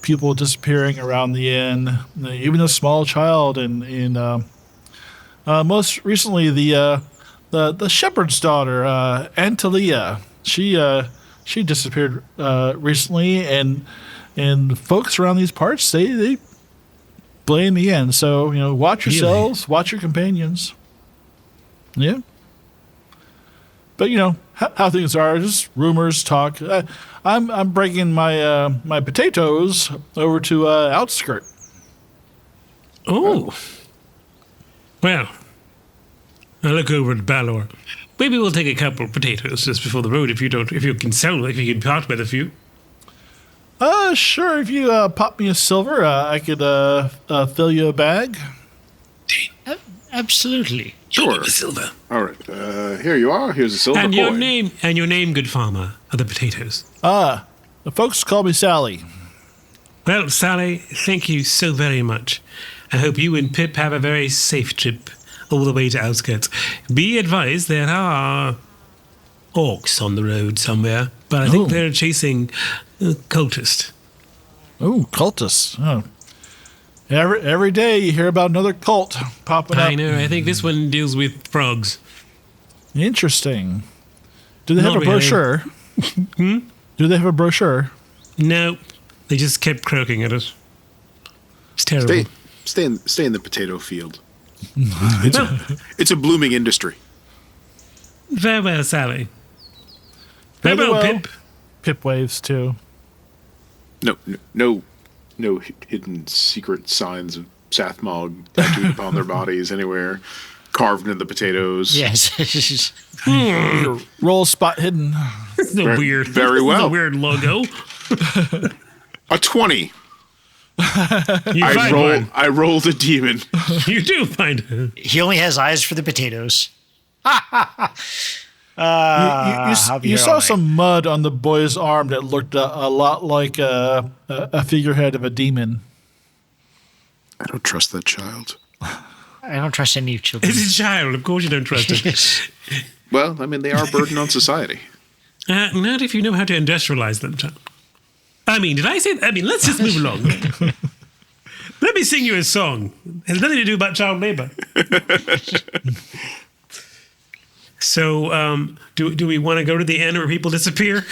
people disappearing around the inn, even a small child, and most recently the shepherd's daughter, Antalia. She disappeared recently, and folks around these parts they blame the inn. So watch yourselves, watch your companions. Yeah. But how things are, just rumors, talk. I'm bringing my potatoes over to Outskirt. Oh. Well, I look over at Balor. Maybe we'll take a couple of potatoes just before the road if you can sell, if you can part with a few. Sure. If you pop me a silver, I could fill you a bag. Absolutely. Sure. The silver. All right. Here you are. Here's a silver And coin. your name, good farmer, are the potatoes. The folks call me Sally. Well, Sally, thank you so very much. I hope you and Pip have a very safe trip all the way to Outskirts. Be advised, there are orcs on the road somewhere, but I think they're chasing cultists. Oh, cultists. Oh. Every day you hear about another cult popping up. I know, I think this one deals with frogs. Interesting. Do they have Not a brochure? really. Do they have a brochure? No, they just kept croaking at us. It's terrible. Stay in the potato field. It's a blooming industry. Farewell, Sally. Farewell, Pip. Pip waves too. No hidden secret signs of Sathmog tattooed upon their bodies anywhere, carved into the potatoes. Yes. Roll spot hidden. This is a weird. Very this well. Is a weird logo. A 20. You find one. I rolled a demon. You do find it. He only has eyes for the potatoes. You saw some mud on the boy's arm that looked a lot like a figurehead of a demon. I don't trust that child. I don't trust any children. It's a child. Of course you don't trust it. Well, I mean, they are a burden on society. Not if you know how to industrialize them, child. Let's just move along. Let me sing you a song. It has nothing to do about child labor. So, do we want to go to the inn where people disappear?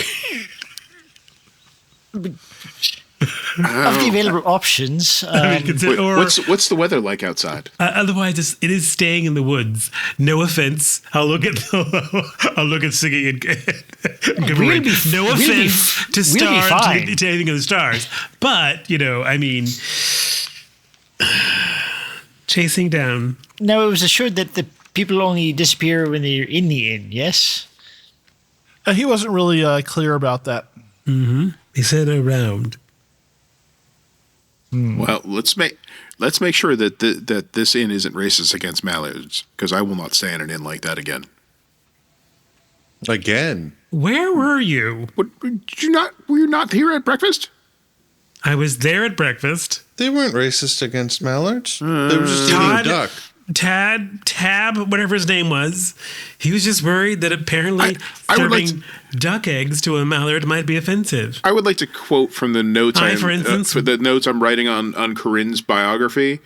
Of the available options, What's the weather like outside? Otherwise, it is staying in the woods. No offense. I'll look at Sigyn and Quiverwing. No offense to stars, to anything of the stars. But chasing down. now it was assured that the people only disappear when they're in the inn, yes? He wasn't really clear about that. Mm-hmm. He said around. Well, let's make sure that that this inn isn't racist against Mallards, because I will not stay in an inn like that again. Again. Where were you? What, were you not here at breakfast? I was there at breakfast. They weren't racist against Mallards. They were just eating duck. Tab, whatever his name was, he was just worried that apparently serving duck eggs to a mallard might be offensive. I would like to quote from the notes for instance, for the notes I'm writing on Karyn's biography.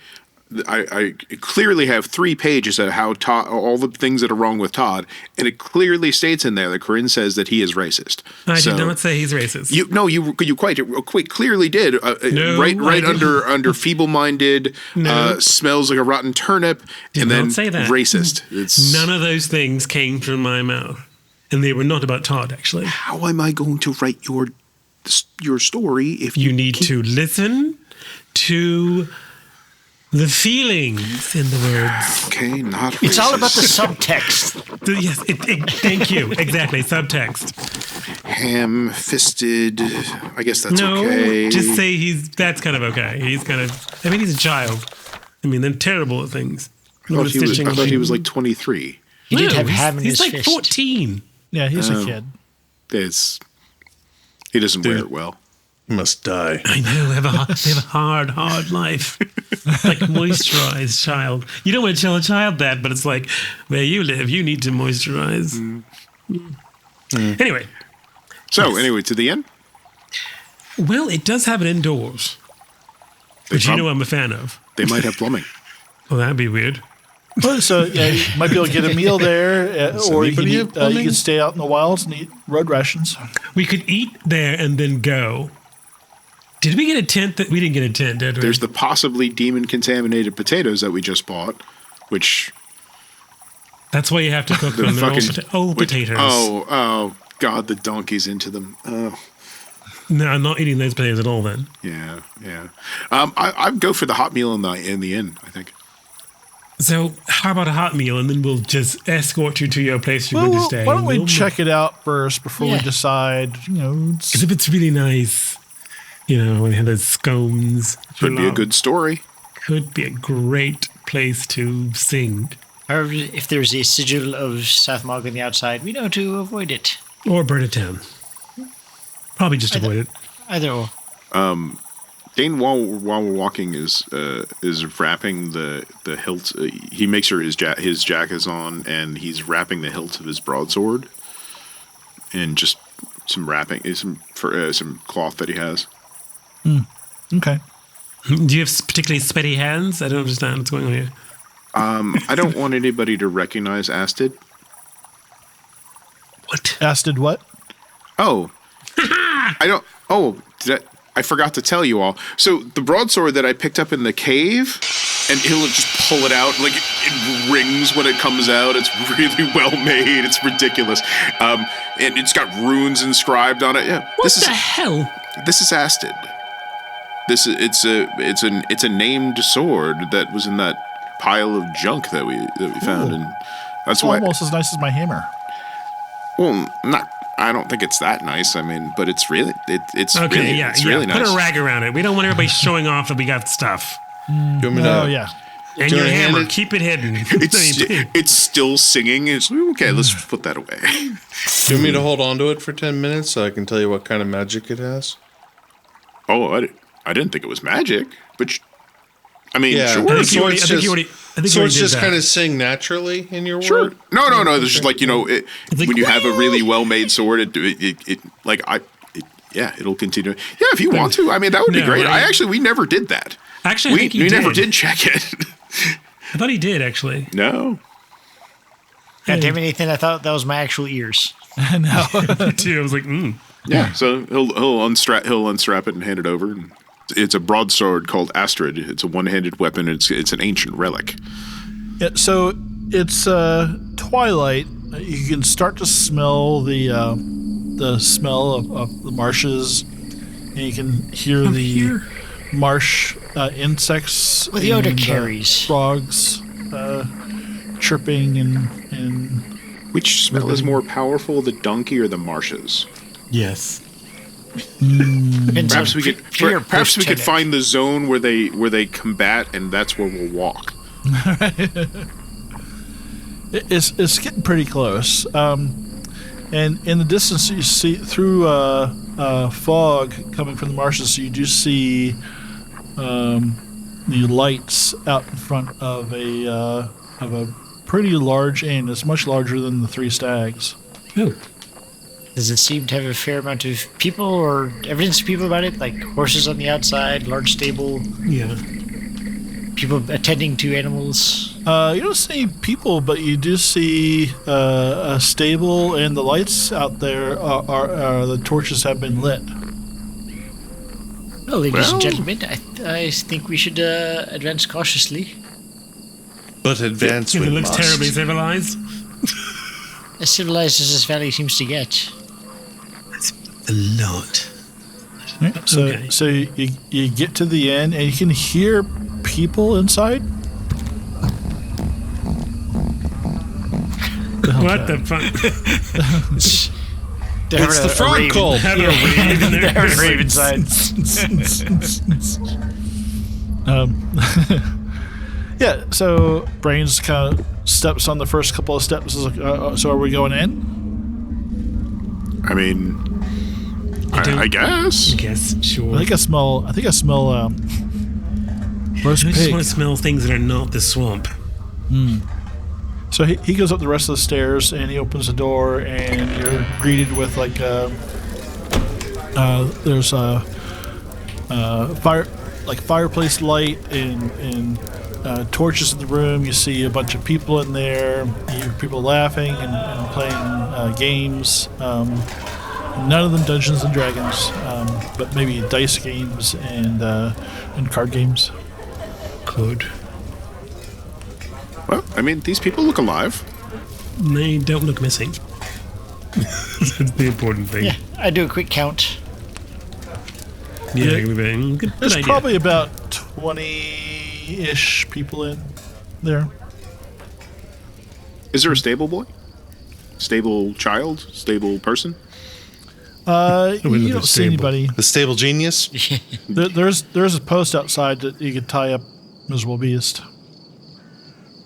I clearly have 3 pages of how Todd, all the things that are wrong with Todd, and it clearly states in there that Karyn says that he is racist. I did not say he's racist. You quite clearly did. Right under feeble-minded, smells like a rotten turnip, and then say that. Racist. None of those things came from my mouth, and they were not about Todd. Actually, how am I going to write your story if you need to listen to the feelings in the words? Okay, not racist. It's all about the subtext. Yes, thank you. Exactly, subtext. Ham-fisted. I guess that's okay. No, just say that's kind of okay. He's a child. I mean, they're terrible at things. I thought he was like 23. He did have ham in his fist. He's like 14. Yeah, he's a kid. He doesn't wear it well. Must die. I know. They have a hard life. Like moisturized child. You don't want to tell a child that, but it's like where you live, you need to moisturize. Anyway. Anyway, to the end. Well, it does have it indoors, which you know I'm a fan of. They might have plumbing. Well, that'd be weird. Well, so you might be able to get a meal there, or you can stay out in the wilds and eat road rations. We could eat there and then go. Did we get a tent? We didn't get a tent, did we? There's the possibly demon-contaminated potatoes that we just bought, which... That's why you have to cook them. They're old potatoes. Oh, God, the donkey's into them. Oh. No, I'm not eating those potatoes at all then. Yeah. I'd go for the hot meal in the inn, I think. So, how about a hot meal, and then we'll just escort you to your place you're going to stay. Why don't we check it out first before we decide, Because if it's really nice... when they have those scones. Could be a good story. Could be a great place to sing. However, if there's a sigil of South Mog on the outside, we know to avoid it. Or burn it down. Probably just avoid it. Either or. Dane, while we're walking, is wrapping the hilt. He makes sure his jacket is on, and he's wrapping the hilt of his broadsword, and just some cloth that he has. Okay. Do you have particularly sweaty hands? I don't understand what's going on here. I don't want anybody to recognize Astute. What? Astute what? Oh. I don't... Oh, I forgot to tell you all. So the broadsword that I picked up in the cave, and he'll just pull it out, like it rings when it comes out. It's really well made. It's ridiculous. And it's got runes inscribed on it. Yeah. What the hell? This is Astute. It's a named sword that was in that pile of junk that we found, and that's why almost as nice as my hammer. Well, I don't think it's that nice. I mean, but it's really it's okay. Really, Yeah, it's really nice. Put a rag around it. We don't want everybody showing off that we got stuff. Yeah. And your hammer, keep it hidden. It's still singing. It's okay. Let's put that away. Do you want me to hold on to it for 10 minutes so I can tell you what kind of magic it has? Oh, I didn't think it was magic, but sure. I think you already just kind of sing naturally in your sure. word? No. There's just like, when you have a really well-made sword, it'll continue. Yeah, if you want to. I mean, that would be great. We never did that. Actually, I think we never did check it. I thought he did, actually. No. God damn it, Nathan, I thought that was my actual ears. No. Too. I was like, Yeah, so he'll unstrap it and hand it over. And it's a broadsword called Astrid. It's a one-handed weapon. It's an ancient relic. Yeah, so it's twilight. You can start to smell the smell of the marshes, and you can hear the marsh insects. What the odor carries. Frogs chirping and Which smell is more powerful, the donkey or the marshes? Yes. Perhaps we could find the zone where they combat, and that's where we'll walk. It's getting pretty close. And in the distance, you see through fog coming from the marshes. So you do see the lights out in front of a pretty large inn. It's much larger than the Three Stags. Oh. Does it seem to have a fair amount of people or evidence of people about it? Like horses on the outside, large stable? Yeah. People attending to animals? You don't see people, but you do see a stable, and the lights out there are the torches have been lit. Well, ladies and gentlemen, I think we should advance cautiously. But advance It we looks must. terribly civilized. As civilized as this valley seems to get. A lot. So, Okay. so you get to the inn, and you can hear people inside. What the fuck? It's the frog cult. Having a rave in there. They're having a rave inside. Yeah, so Brains kind of steps on the first couple of steps. Is like, so are we going in? I mean, I guess. Yes, sure. I think I smell roast I just pig. want to smell things that are not the swamp. So he goes up the rest of the stairs, and he opens the door, and you're greeted with like there's a fireplace light and torches in the room. You see a bunch of people in there. You hear people laughing and playing games. None of them Dungeons and Dragons, but maybe dice games and card games. Good. Well, I mean, these people look alive. They don't look missing. That's the important thing. Yeah, I do a quick count. Yeah, good There's idea. probably about 20-ish people in there. Is there a stable boy? Stable child? Stable person? You don't see anybody. The stable genius? There's a post outside that you could tie up Miserable Beast.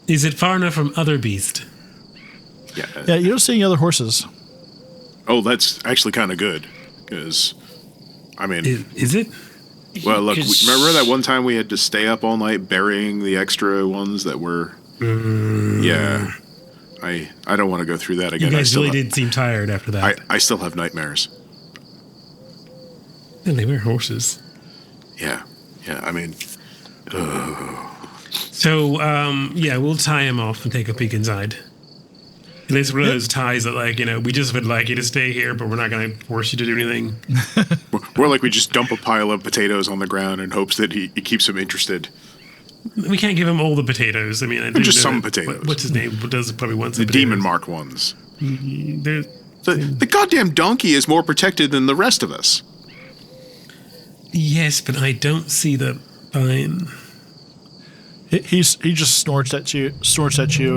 Is it far enough from other beast? Yeah, you don't see any other horses. Oh, that's actually kind of good. Because, I mean... Is it? Well, look, Because- remember that one time we had to stay up all night burying the extra ones that were... Yeah. I don't want to go through that You again. guys really did seem tired after that. I still have nightmares. And they were horses. Yeah. Yeah, I mean... So, yeah, we'll tie him off and take a peek inside. And it's one of those ties that, like, we just would like you to stay here, but we're not going to force you to do anything. We're like we just dump a pile of potatoes on the ground in hopes that it keeps him interested. We can't give him all the potatoes. I mean, I do Just know some that- potatoes. What's his name? Does probably want some The demon potatoes. mark ones. There- The goddamn donkey is more protected than the rest of us. Yes, but I don't see the vine. He just snorts at you,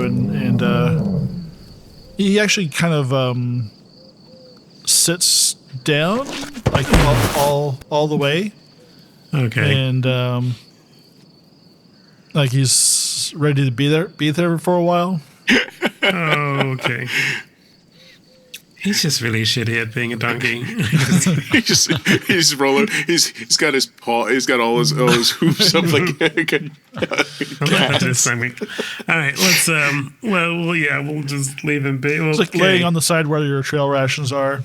and he actually kind of sits down like all the way, Okay. and like he's ready to be there for a while. Okay. He's just really shitty at being a donkey. He's rolling. He's got his paw. He's got all his hooves up like. All right, let's well, yeah, we'll just leave him be. Well, It's like laying on the side where your trail rations are.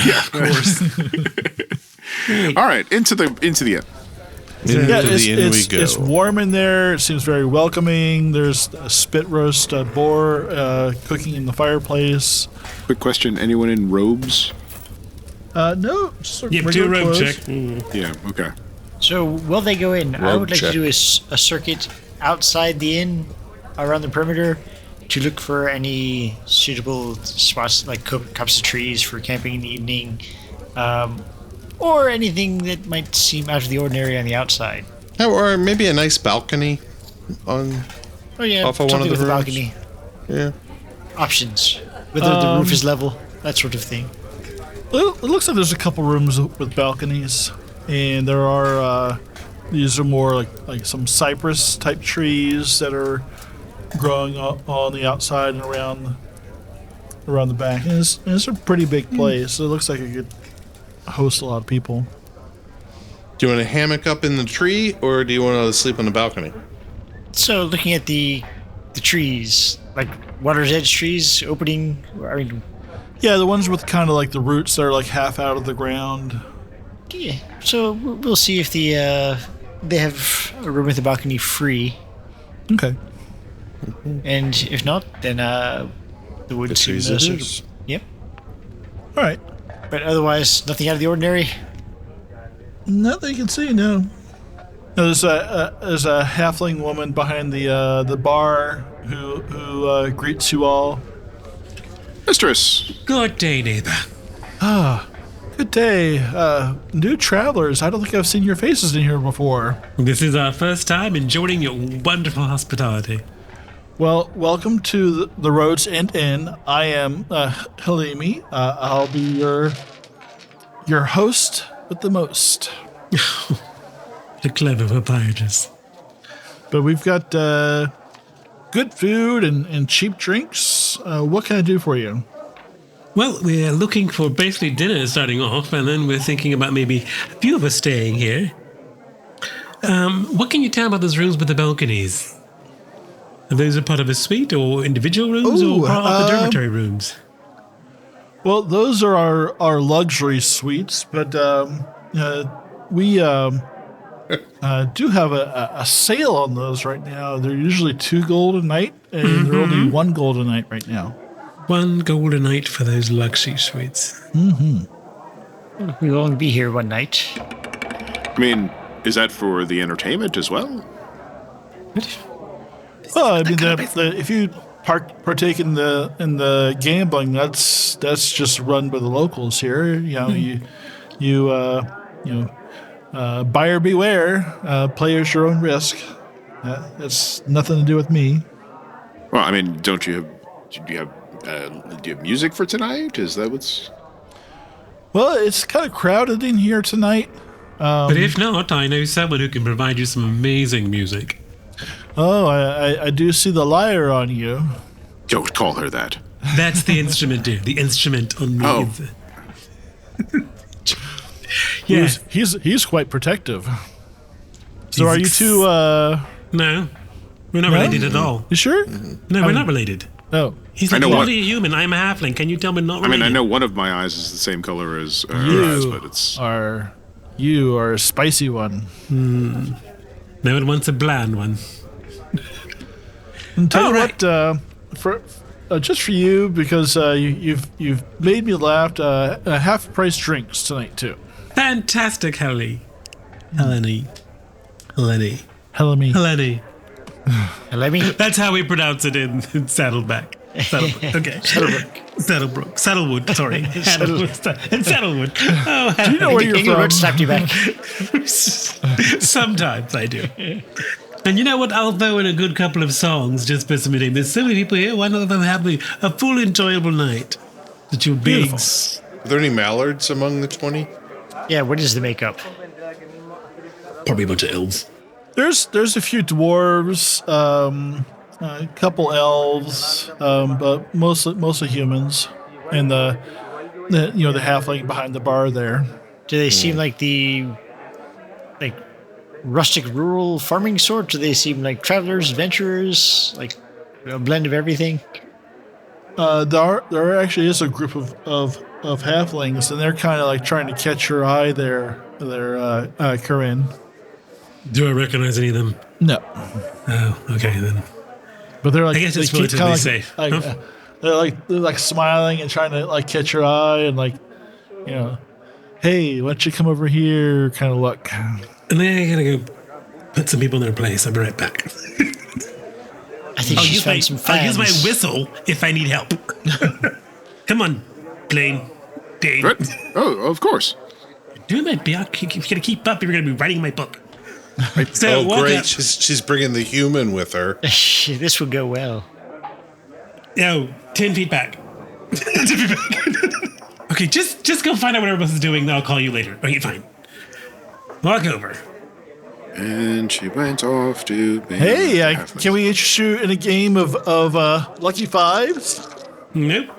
Yeah, of course. All right, into the inn. Yeah, the inn we go. it's warm in there. It seems very welcoming. There's a spit roast boar cooking in the fireplace. Quick question: anyone in robes? No, just Yep, do a regular rope clothes. check. Yeah. Okay. So, while they go in, I Rogue would like check. to do a circuit outside the inn, around the perimeter, to look for any suitable spots, like copse of trees for camping in the evening, or anything that might seem out of the ordinary on the outside. Or maybe a nice balcony on. Oh yeah, Off of one something of the with a rooms? balcony. Yeah. Options. Whether the roof is level, that sort of thing. It looks like there's a couple rooms with balconies, and there are these are more like some cypress type trees that are growing on the outside and around the back. And it's a pretty big place. So it looks like it could host a lot of people. Do you want to hammock up in the tree, or do you want to sleep on the balcony? So looking at the trees, like water's edge trees, opening. I mean, Yeah, the ones with kind of like the roots that are like half out of the ground. yeah. So we'll see if they have a room with a balcony free, Okay. and if not, then the wood seems suitable. Yep. All right. But otherwise, nothing out of the ordinary. Not that you can see, no. There's a halfling woman behind the bar who greets you all. Mistress. Good day, neighbor. Good day, new travelers. I don't think I've seen your faces in here before. This is our first time enjoying your wonderful hospitality. Well, welcome to the Rhodes End Inn. I am Halimi. I'll be your host with the most. The clever proprietress. But we've got good food and cheap drinks. What can I do for you? Well, we're looking for basically dinner starting off, and then we're thinking about maybe a few of us staying here. What can you tell about those rooms with the balconies? Are those a part of a suite or individual rooms or part of the dormitory rooms? Well, those are our luxury suites, but we do have a sale on those right now. They're usually 2 gold a night, and they're only 1 gold a night right now. 1 gold a night for those luxury suites. We'll only be here one night. I mean, is that for the entertainment as well? Well, I mean, if you partake in the gambling, that's just run by the locals here. You know, buyer beware. Play at your own risk. That's nothing to do with me. Well, I mean, do you have music for tonight? Is that what's? Well, it's kind of crowded in here tonight. But if not, I know someone who can provide you some amazing music. Oh, I do see the lyre on you. Don't call her that. That's the instrument, dude. The instrument on me. Oh. Yeah. He's quite protective. So are you two? No, we're not related at all. You sure? No, we're not related. Oh, He's I like know what- only a human. I'm a halfling. Can you tell me not I related? mean, I know one of my eyes is the same color as her eyes, but it's. You are a spicy one. No one wants a bland one. And tell All you right. what, for just for you, because you've made me laugh. Half price drinks tonight too. Fantastic, Heleny. Heleny. Heleny. Let me. That's how we pronounce it in Saddleback. Saddlebrook. Okay. Saddlewood. Sorry. Saddlewood. Oh, Do you know where you're from? Slapped you back. sometimes I do. And you know what? I'll throw in a good couple of songs just for some eating. There's so many people here. Why not let them have a full, enjoyable night? That you're being. Are there any mallards among the 20? Yeah, what is the makeup? Probably a bunch of elves. There's a few dwarves, a couple elves, but mostly humans, and the halfling behind the bar there. Do they seem like the rustic rural farming sort? Do they seem like travelers, adventurers, like a blend of everything? There actually is a group of halflings, and they're kind of like trying to catch your eye there, Karyn. Do I recognize any of them? No, Oh, okay then. but they're like, I guess it's they keep relatively kinda safe. Like, Huh? they're like smiling and trying to like catch your eye and like, hey, why don't you come over here? Kind of look. And then I gotta go put some people in their place. I'll be right back. I think she's found some I'll use fans. my whistle if I need help. Come on, Dane. Right? Oh, of course. Doing my book. If you're gonna keep up, you're gonna be writing my book. So Oh, walk great. up. She's bringing the human with her. This would go well. No, 10 feet back. 10 feet back. Okay, just go find out what everybody else is doing, then I'll call you later. Okay, fine. Walk over. And she went off to... Hey, can we interest you in a game of Lucky Fives? Nope.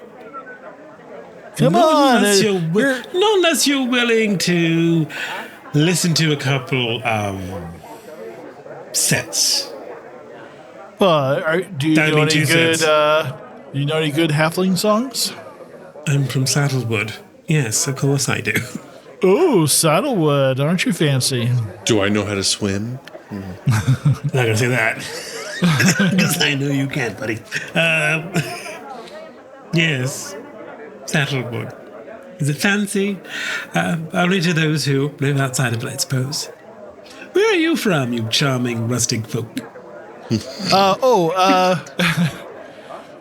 Come Not on. unless not unless you're willing to listen to a couple sets. Well, do you Don't know mean any two good? sets. Do you know any good Halfling songs? I'm from Saddlewood. Yes, of course I do. Oh, Saddlewood, aren't you fancy? Do I know how to swim? Not gonna say that. Because I know you can't, buddy. Yes. Saddlewood. Is it fancy? Only to those who live outside of it, I suppose. Where are you from, you charming rustic folk?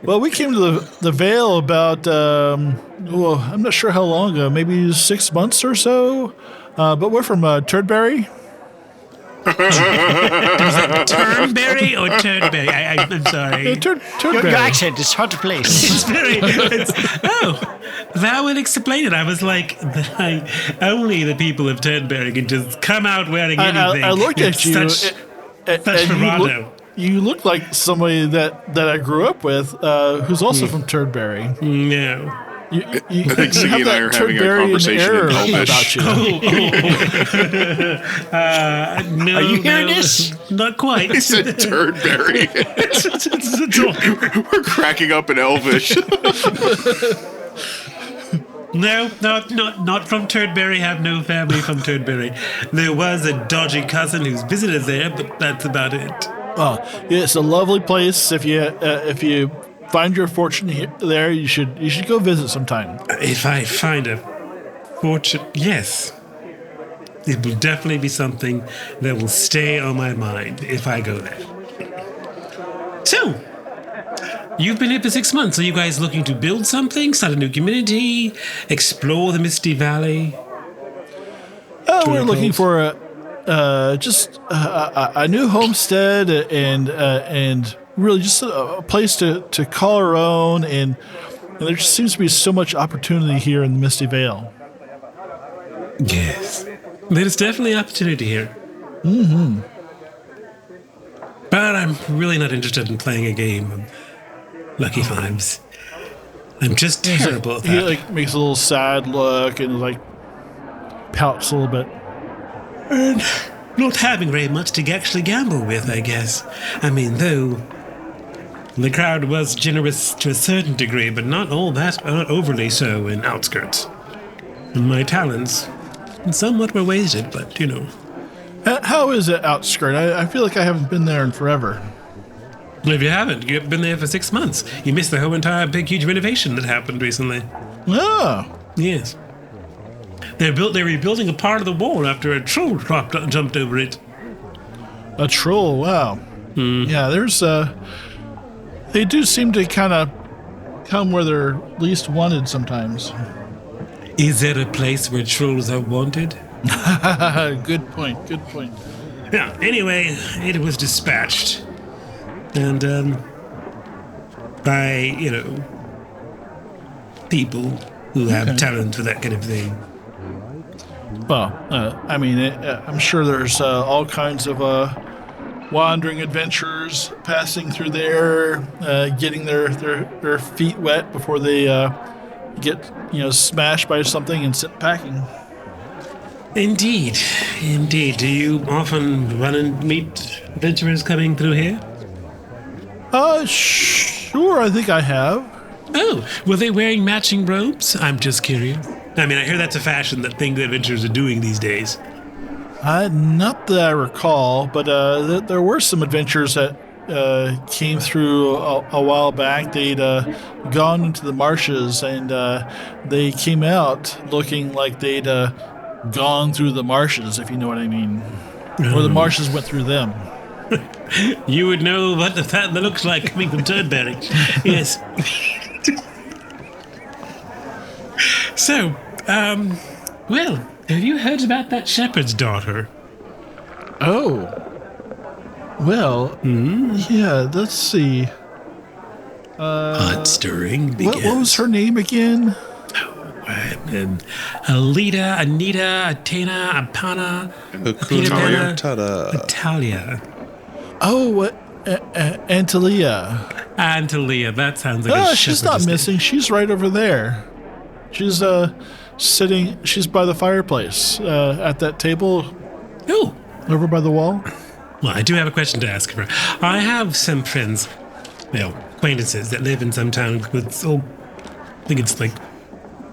Well, we came to the Vale about, I'm not sure how long ago, maybe 6 months or so. But we're from Turdberry. Turnberry or Turdberry? I'm sorry. Turdberry. Your accent is hard to place. That would explain it. I was like, only the people of Turdberry can just come out wearing anything. I looked at you, such and you look like somebody that I grew up with, who's also from Turdberry. No. I think Sigyn and I are having a conversation in Elvish. About you. No, Are you hearing this? Not quite. He said Turdberry. We're cracking up in Elvish. No, not from Turdberry. Have no family from Turdberry. There was a dodgy cousin who's visited there, but that's about it. Well, yeah, it's a lovely place. If you find your fortune there, you should go visit sometime. If I find a fortune, yes. It will definitely be something that will stay on my mind if I go there. So, you've been here for 6 months. Are you guys looking to build something, start a new community, explore the Misty Valley? We're looking for a new homestead and really just a place to call our own, and there just seems to be so much opportunity here in the Misty Vale. Yes. There's definitely opportunity here. Mm-hmm. But I'm really not interested in playing a game of Lucky Fives. I'm just terrible at that. He makes a little sad look and pouts a little bit. And not having very much to actually gamble with, I guess. I mean, though the crowd was generous to a certain degree, but not overly so in Outskirts. And my talents somewhat were wasted, but How is it Outskirt? I feel like I haven't been there in forever. Well, if you haven't, you've been there for 6 months. You missed the whole entire big, huge renovation that happened recently. Oh. Yes. They're rebuilding a part of the wall after a troll jumped over it. A troll, wow. Yeah, there's they do seem to kind of come where they're least wanted sometimes. Is there a place where trolls are wanted? Good point. Yeah, anyway, it was dispatched. And, by, people who have talent for that kind of thing. Well, I'm sure there's all kinds of wandering adventurers passing through there, getting their feet wet before they get smashed by something and sent packing. Indeed. Do you often run and meet adventurers coming through here? Sure, I think I have. Oh, were they wearing matching robes? I'm just curious. I mean, I hear that's a fashion that adventurers are doing these days. Not that I recall, but there were some adventurers that came through a while back. They'd gone into the marshes, and they came out looking like they'd gone through the marshes, if you know what I mean. Or the marshes went through them. You would know what that looks like coming from Turdberry. Yes. So, well, have you heard about that shepherd's daughter? Oh. Well, yeah, let's see. Hot stirring begins. What was her name again? Alita, Anita, Atena, Apana, Hakuna Tada. Natalia. Oh, Antalia. Antalia, that sounds like a She's shepherdess not name. missing. She's right over there. She's sitting. She's by the fireplace at that table Oh, over by the wall. well, I do have a question to ask her. I have some friends, acquaintances that live in some town with, I think it's like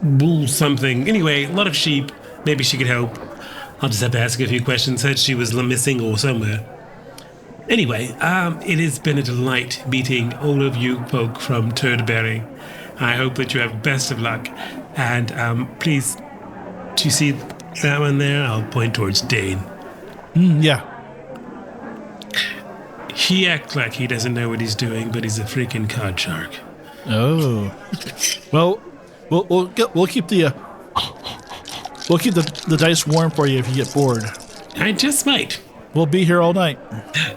wool something. Anyway, a lot of sheep. Maybe she could help. I'll just have to ask a few questions. Said she was missing or somewhere. Anyway, it has been a delight meeting all of you folk from Turdberry. I hope that you have best of luck. And please, do you see that one there? I'll point towards Dane. Yeah. He acts like he doesn't know what he's doing, but he's a freaking card shark. Oh. Well, we'll keep the dice warm for you if you get bored. I just might. We'll be here all night.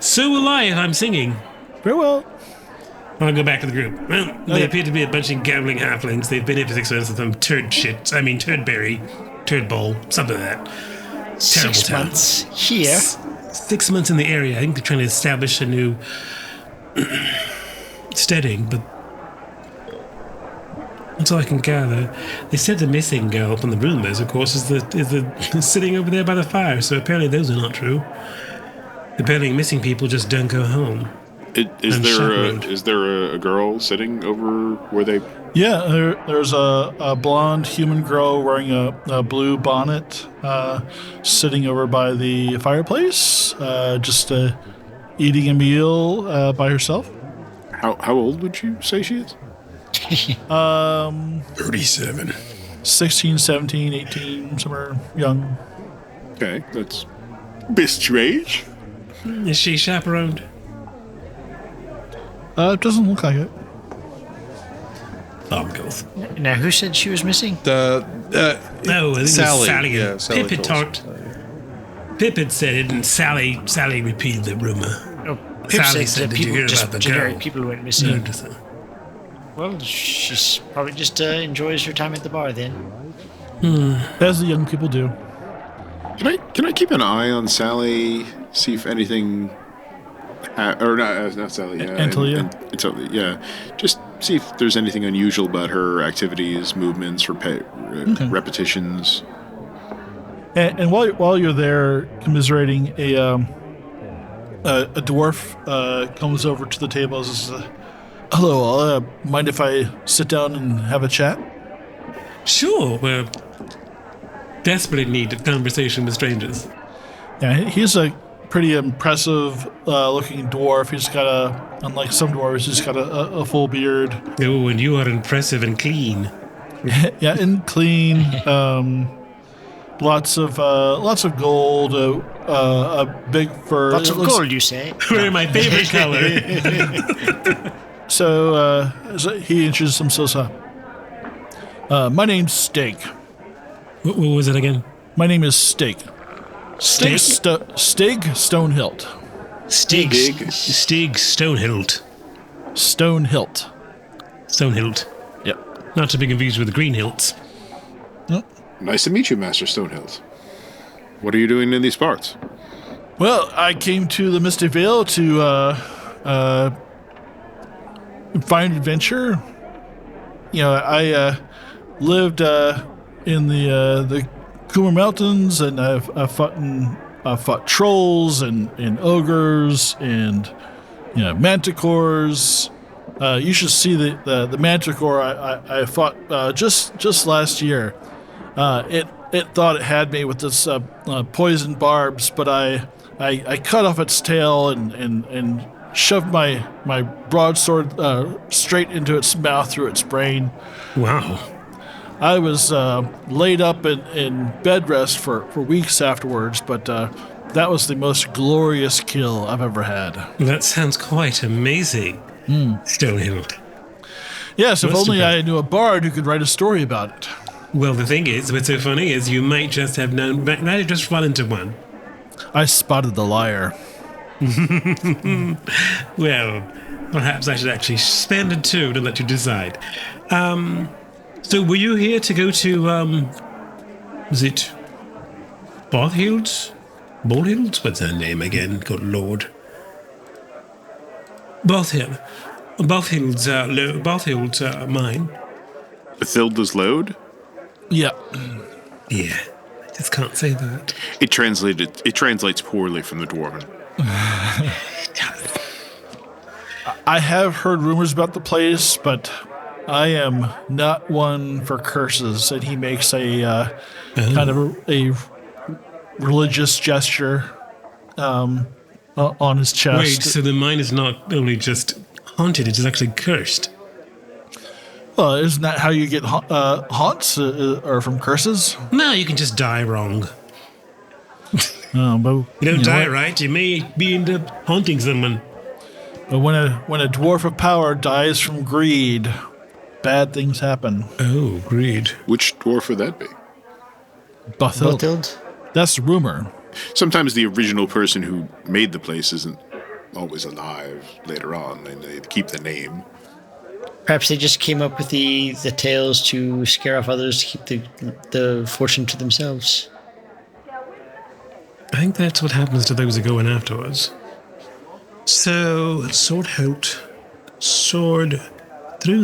So will I if I'm singing. Very well. I'll go back to the group. Well, they appear to be a bunch of gambling halflings. They've been here for 6 months with some Turdberry, turd bowl, something like that. Terrible 6 town. months here. 6 months in the area. I think they're trying to establish a new steading, but that's all I can gather. They said the missing girl from the rumors, of course, is sitting over there by the fire. So apparently those are not true. Apparently missing people just don't go home. Is there a girl sitting over where they? Yeah, there's a blonde human girl wearing a blue bonnet, sitting over by the fireplace, just eating a meal by herself. How old would you say she is? 37. 16, 17, 18, somewhere young. Okay, that's best your age. Is she chaperoned? It doesn't look like it. Uncles. Now, who said she was missing? No, I think Sally. it was Sally. Yeah, Sally Pip had told us. talked. Pip had said it, and Sally repeated the rumor. Oh, Pip Sally said said, that "Did you people, hear just about the generic girl?" people went missing. Well, she's probably just enjoys her time at the bar then. As the young people do. Can I keep an eye on Sally? See if anything, or not Sally. Antalia? Yeah, just see if there's anything unusual about her activities, movements, repetitions. And while you're there commiserating, a dwarf comes over to the table and says, "Hello, mind if I sit down and have a chat?" Sure, we're desperately in need of conversation with strangers. Yeah, he's a pretty impressive looking dwarf. He's got unlike some dwarves, he's got a full beard. Oh, and you are impressive and clean. Yeah, and clean. Lots of gold. A big fur. Lots It of looks- gold, you say? Wearing my favorite color. So he introduced himself. My name's Steak. What was it again? My name is Steak. Steak? Stig Stonehilt. Stig Stonehilt. Stonehilt. Stonehilt. Yep. Not to be confused with the green hilts. Nice to meet you, Master Stonehill. What are you doing in these parts? Well, I came to the Misty Vale to find adventure. You know, I lived in the Coomer Mountains, and I've fought trolls and ogres and manticores. You should see the manticore I fought just last year. It thought it had me with this poison barbs, but I cut off its tail and shoved my broadsword straight into its mouth through its brain. Wow. I was laid up in bed rest for weeks afterwards, but that was the most glorious kill I've ever had. That sounds quite amazing. Stonehill. Yes, if Must have only been. I knew a bard who could write a story about it. Well, the thing is, what's so funny is you might just have known, might have just run into one. I spotted the liar. Well, perhaps I should actually spend a 2 to let you decide. So were you here to go to, was it Barthild's? Barthild's? What's her name again? Good Lord. Barthild. Barthild's mine. Bathilda's load? Yeah. Yeah, I just can't say that. It translates poorly from the Dwarven. I have heard rumors about the place, but I am not one for curses. And he makes a kind of a religious gesture on his chest. Wait, so the mine is not only just haunted, it is actually cursed? Well, isn't that how you get haunts, or from curses? No, you can just die wrong. But You don't die what? right, you may end up haunting someone. But when a dwarf of power dies from greed, bad things happen. Oh, greed. Which dwarf would that be? Bathild. That's the rumor. Sometimes the original person who made the place isn't always alive later on, and they keep the name. Perhaps they just came up with the tales to scare off others to keep the fortune to themselves. I think that's what happens to those who go in afterwards. So, sword through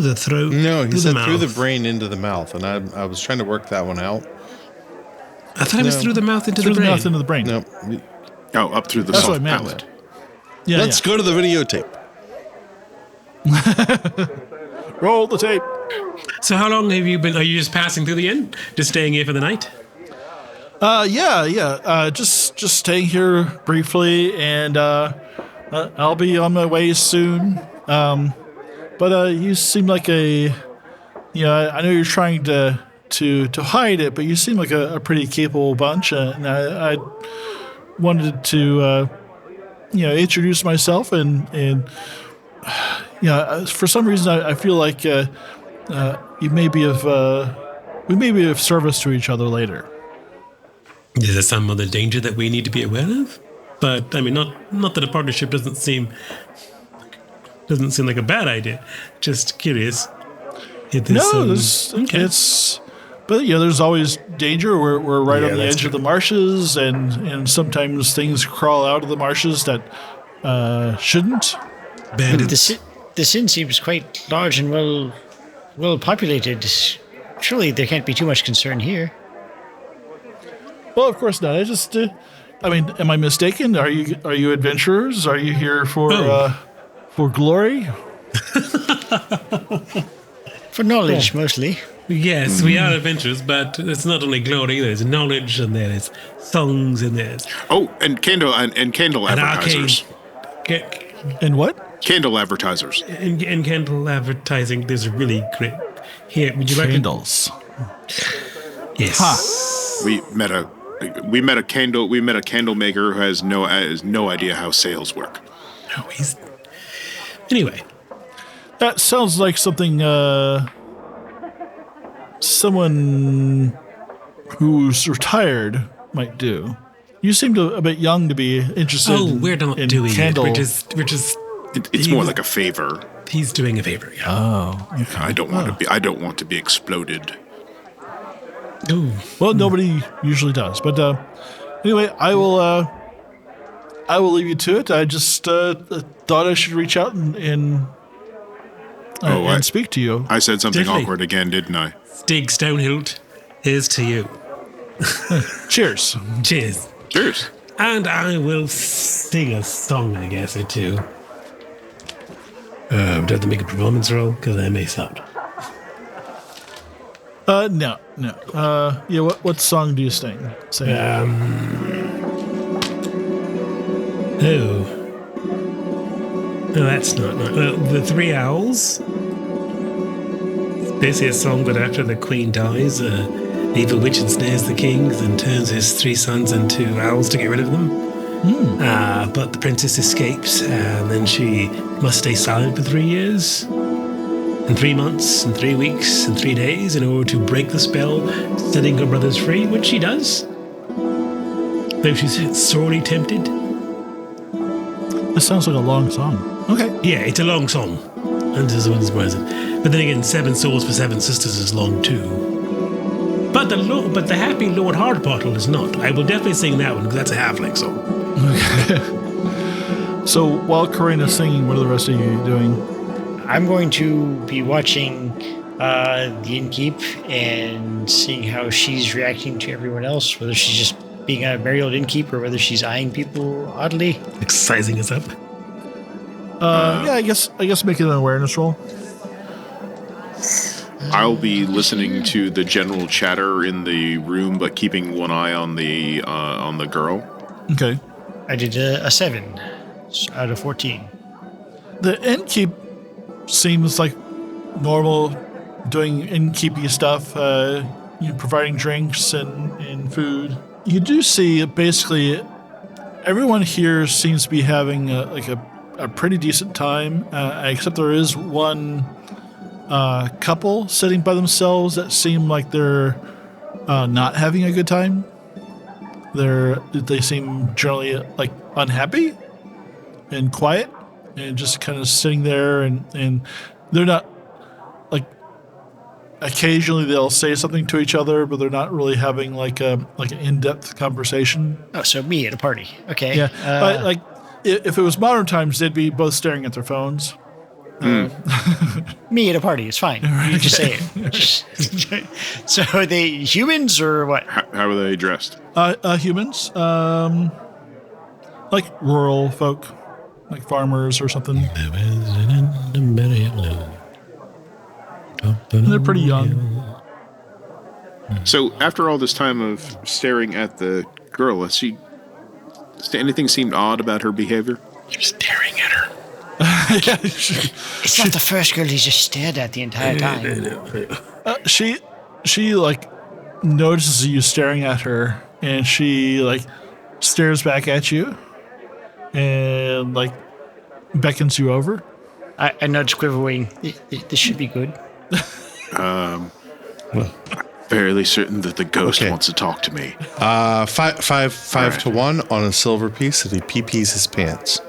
the throat. No, he through said the through the mouth. brain into the mouth, and I was trying to work that one out. I thought it was No. through the mouth into Through the the brain. mouth into the brain. No, Oh, up through the That's what soft I meant. palate. Yeah, let's go to the videotape. roll the tape. So how long have you been? Are you just passing through the inn? Just staying here for the night? Yeah. Just staying here briefly, and I'll be on my way soon. But you seem like I know you're trying to hide it, but you seem like a pretty capable bunch, and I wanted to introduce myself, and for some reason I feel like we may be of service to each other later. Is there some other danger that we need to be aware of? But I mean, not that a partnership doesn't seem like a bad idea. Just curious. But there's always danger. We're right on the edge of the marshes, and sometimes things crawl out of the marshes that shouldn't. Bandits. The inn seems quite large and well populated. Surely there can't be too much concern here. Well, of course not. Am I mistaken? Are you adventurers? Are you here for glory? For knowledge, mostly. Yes, we are adventurers, but it's not only glory. There's knowledge, and there's songs, and there's And candle advertisers. And what? Candle advertisers. In candle advertising, there's a really great. Here, would you like Candles. Yes. Ha. We met a candle maker who has no idea how sales work. No, he's. Anyway, That sounds like something someone who's retired might do. You seem a bit young to be interested. we're not in doing candle. it. We're just. It's more like a favor. He's doing a favor. Yeah. Oh, okay. I don't want to be exploded. Ooh. Well, nobody usually does. But anyway, I will leave you to it. I just thought I should reach out and speak to you. I said something Definitely. awkward again, didn't I? Stig Stonehilt, here's to you. Cheers. Cheers. Cheers. And I will sing a song, I guess, or two. Do I have to make a performance roll? Because I may suck. No. What song do you sing? No, that's not. The Three Owls. It's basically a song that after the queen dies, the evil witch ensnares the kings and turns his 3 sons into owls to get rid of them. But the princess escapes, and then she must stay silent for 3 years, and 3 months, and 3 weeks, and 3 days in order to break the spell, setting her brothers free, which she does. Though she's sorely tempted. It sounds like a long song. Okay. Yeah, it's a long song. And this one is present. But then again, 7 Swords for 7 Sisters is long too. But the Happy Lord Hardbottle is not. I will definitely sing that one because that's a halfling song. So while Karyn is singing, what are the rest of you doing? I'm going to be watching the innkeep and seeing how she's reacting to everyone else, whether she's just being a merry old innkeep or whether she's eyeing people oddly. Like sizing us up. Yeah, I guess make it an awareness roll. I'll be listening to the general chatter in the room, but keeping one eye on the girl. Okay. I did a 7 out of 14. The innkeep seems like normal, doing innkeepy stuff, providing drinks and food. You do see basically everyone here seems to be having a pretty decent time, except there is one couple sitting by themselves that seem like they're not having a good time. They seem generally like unhappy and quiet and just kind of sitting there and they're not like occasionally they'll say something to each other, but they're not really having like an in-depth conversation. Oh, so me at a party. Okay. Yeah. But like if it was modern times, they'd be both staring at their phones. Me at a party, it's fine. You just say it. So are they humans or what? How are they dressed? Humans. Like rural folk. Like farmers or something. And they're pretty young. So after all this time of staring at the girl, has anything seemed odd about her behavior? You're staring at her. It's not the first girl he's just stared at the entire time. She like notices you staring at her, and she like stares back at you, and like beckons you over. I nudge Quiverwing. This should be good. Well, fairly certain that the ghost wants to talk to me. 5 to 1 on a silver piece, and he pee-pees his pants.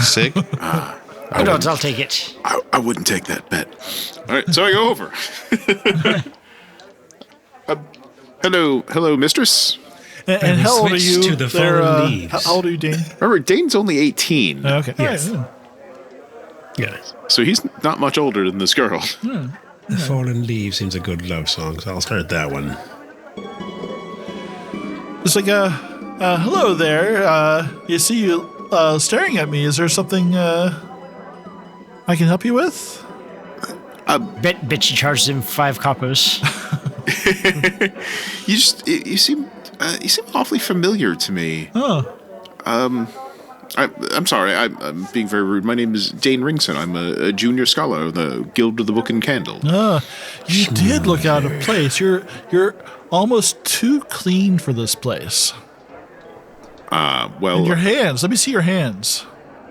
Sick. I'll take it. I wouldn't take that bet. All right, so I go over. Hello, mistress. And how old are you? To the fallen leaves. How old are you, Dane? Remember, Dane's only 18. Okay. Yes. All right. Yes. So he's not much older than this girl. The Fallen Leaves seems a good love song, so I'll start that one. It's like hello there. You see you staring at me. Is there something I can help you with? Bet she charges him 5 coppers. You seem awfully familiar to me. Oh. I'm sorry. I'm being very rude. My name is Dane Ringson. I'm a junior scholar of the Guild of the Book and Candle. You did look out of place. You're almost too clean for this place. Well, And your hands. Let me see your hands.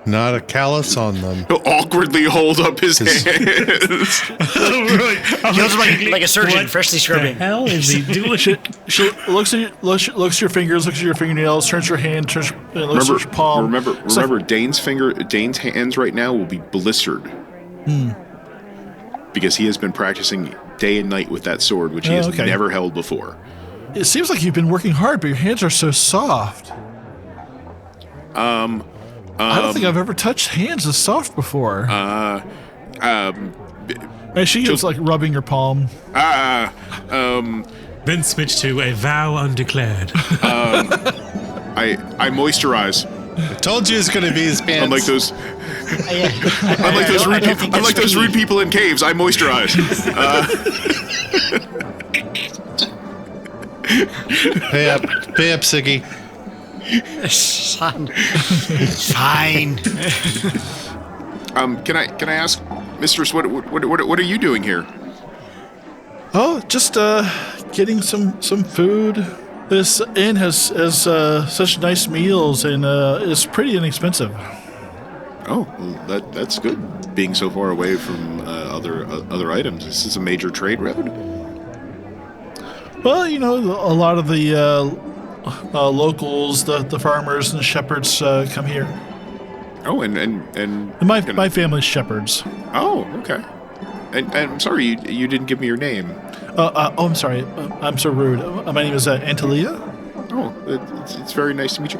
Not a callus on them. he'll awkwardly hold up his hands. He looks like a surgeon freshly scrubbing. The hell is he doing? She looks at your fingers, looks at your fingernails, turns your hand, looks at your palm. Remember, Dane's hands right now will be blistered. Because he has been practicing day and night with that sword, which he has never held before. It seems like you've been working hard, but your hands are so soft. I don't think I've ever touched hands as soft before. And she is like rubbing your palm. Then switch to a vow undeclared. I moisturize. I told you it's going to be his pants. Unlike those rude people in caves, I moisturize. Pay up, Siggy. Son. Fine. Can I ask, mistress, what are you doing here? Oh, just getting some food. This inn has such nice meals and is pretty inexpensive. Oh, well, that's good. Being so far away from other items, this is a major trade road. Well, a lot of the locals, the farmers and the shepherds come here. Oh, and My family's shepherds. Oh, okay. And I'm sorry, you didn't give me your name. I'm sorry. I'm so rude. My name is Antalia. Oh, it's very nice to meet you.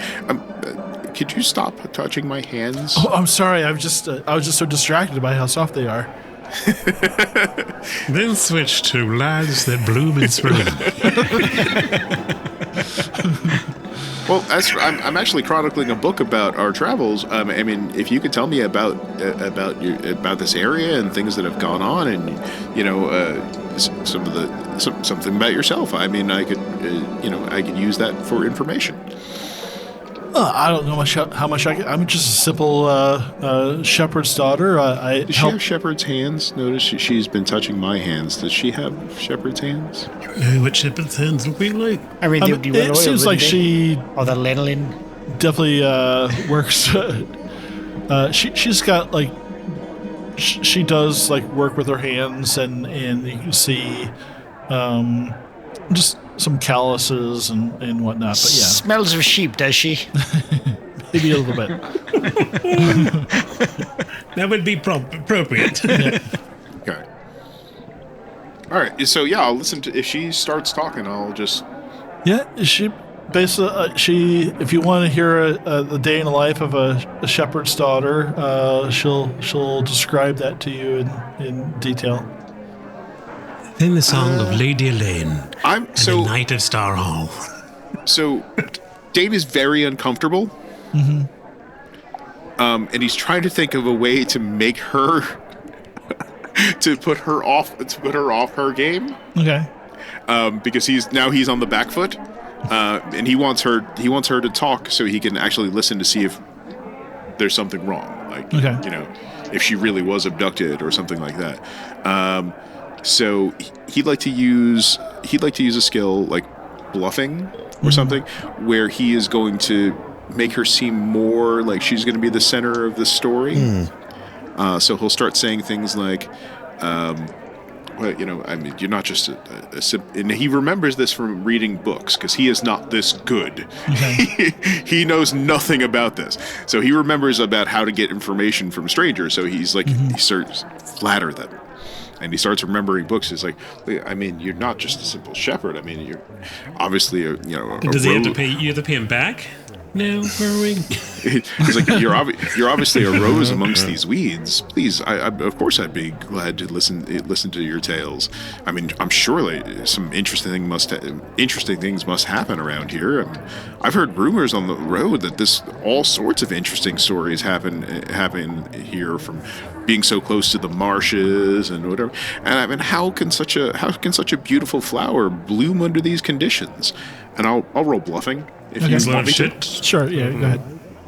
Could you stop touching my hands? Oh, I'm sorry. I was just so distracted by how soft they are. Then switch to lads that bloom in spring. Well, I'm actually chronicling a book about our travels. I mean, if you could tell me about this area and things that have gone on, and something about yourself. I mean, I could I could use that for information. I don't know how much I'm just a simple shepherd's daughter. Does she have shepherd's hands? Notice she's been touching my hands. Does she have shepherd's hands? What shepherd's hands look like? I mean, it seems like she the lanolin definitely works. She's got like she does like work with her hands, and you can see just some calluses and whatnot. But yeah, smells of sheep, does she? Maybe a little bit. That would be appropriate. Yeah. Okay. All right. So yeah, I'll listen to if she starts talking. I'll just. Yeah, she basically if you want to hear the day in the life of a shepherd's daughter, she'll describe that to you in detail. Then the song of Lady Elaine the Knight of Star Hall. So Dane is very uncomfortable. Mm-hmm. And he's trying to think of a way to make her to put her off her game. Okay. Because he's on the back foot. And he wants her to talk so he can actually listen to see if there's something wrong. Like if she really was abducted or something like that. So he'd like to use a skill like bluffing or something, where he is going to make her seem more like she's going to be the center of the story. So he'll start saying things like, well, I mean, you're not just and he remembers this from reading books because he is not this good. Okay. He knows nothing about this. So he remembers about how to get information from strangers. So he's like, he starts to flatter them. And he starts remembering books. He's like, I mean, you're not just a simple shepherd. I mean, you're obviously Does he have to pay? You have to pay him back? No, Quiverwing. He's like, you're obviously a rose amongst these weeds. Please, of course, I'd be glad to listen to your tales. I mean, I'm surely some interesting things must happen around here. I mean, I've heard rumors on the road that all sorts of interesting stories happen here, from being so close to the marshes and whatever. And I mean, how can such a beautiful flower bloom under these conditions? And I'll roll bluffing. If you want me to. Sure, yeah, go ahead.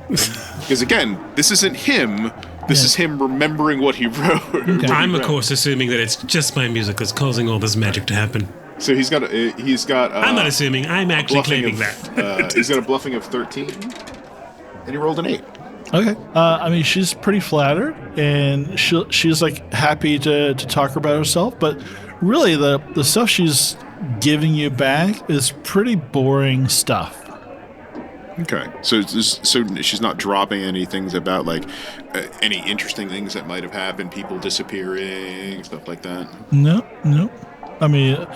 Because again, this isn't him. This is him remembering what he wrote. Okay. I'm, of course, assuming that it's just my music that's causing all this magic to happen. So he's got. I'm not assuming. I'm actually claiming that. He's got a bluffing of 13, and he rolled an 8. Okay. I mean, she's pretty flattered, and she's like happy to talk about herself, but really the stuff she's giving you back is pretty boring stuff. Okay, so she's not dropping any things about like any interesting things that might have happened, people disappearing, stuff like that. No. I mean,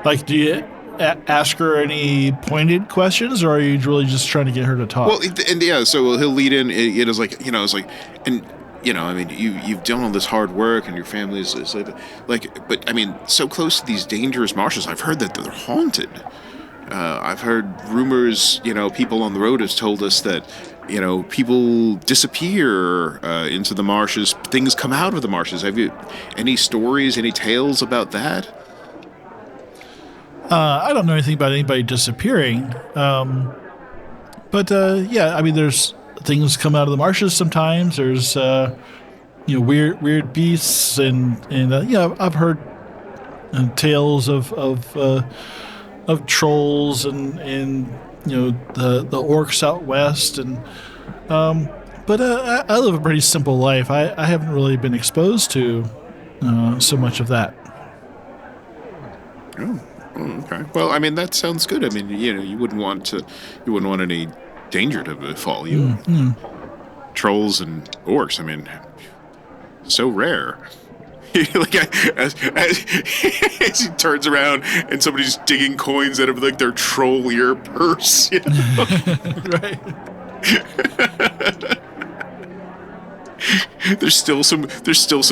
like, do you ask her any pointed questions, or are you really just trying to get her to talk? Well, and yeah, so he'll lead in. It is like it's like, and I mean, you've done all this hard work, and your family is like, but I mean, so close to these dangerous marshes. I've heard that they're haunted. I've heard rumors, people on the road have told us that, people disappear into the marshes. Things come out of the marshes. Have you any stories, any tales about that? I don't know anything about anybody disappearing. But yeah, I mean, there's things come out of the marshes sometimes. There's, weird beasts and I've heard tales of trolls and the orcs out west, and but I live a pretty simple life. I haven't really been exposed to so much of that. Oh, Okay. Well, I mean, that sounds good. I mean, you wouldn't want any danger to befall you. Trolls and orcs. I mean, so rare. Like as he turns around and somebody's digging coins out of like their troll ear purse. Right. There's still some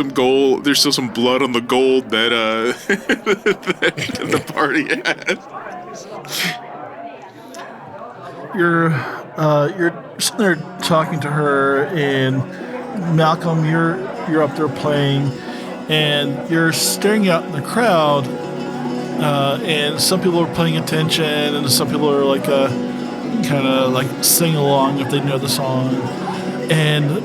gold. There's still some blood on the gold that that the party had. You're sitting there talking to her, and Malcolm, you're up there playing, and you're staring out in the crowd, and some people are paying attention, and some people are like kind of like sing along if they know the song, and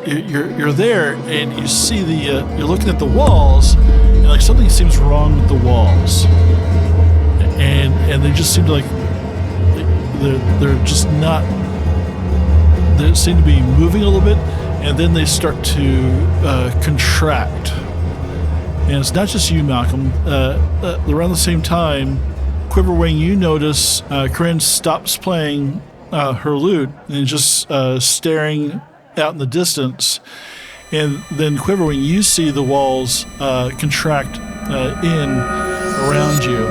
you're there, and you see you're looking at the walls, and like something seems wrong with the walls, and they just seem to like they're just not. They seem to be moving a little bit, and then they start to contract. And it's not just you, Malcolm. Around the same time, Quiverwing, you notice Karyn stops playing her lute and just staring out in the distance. And then Quiverwing, you see the walls contract in around you.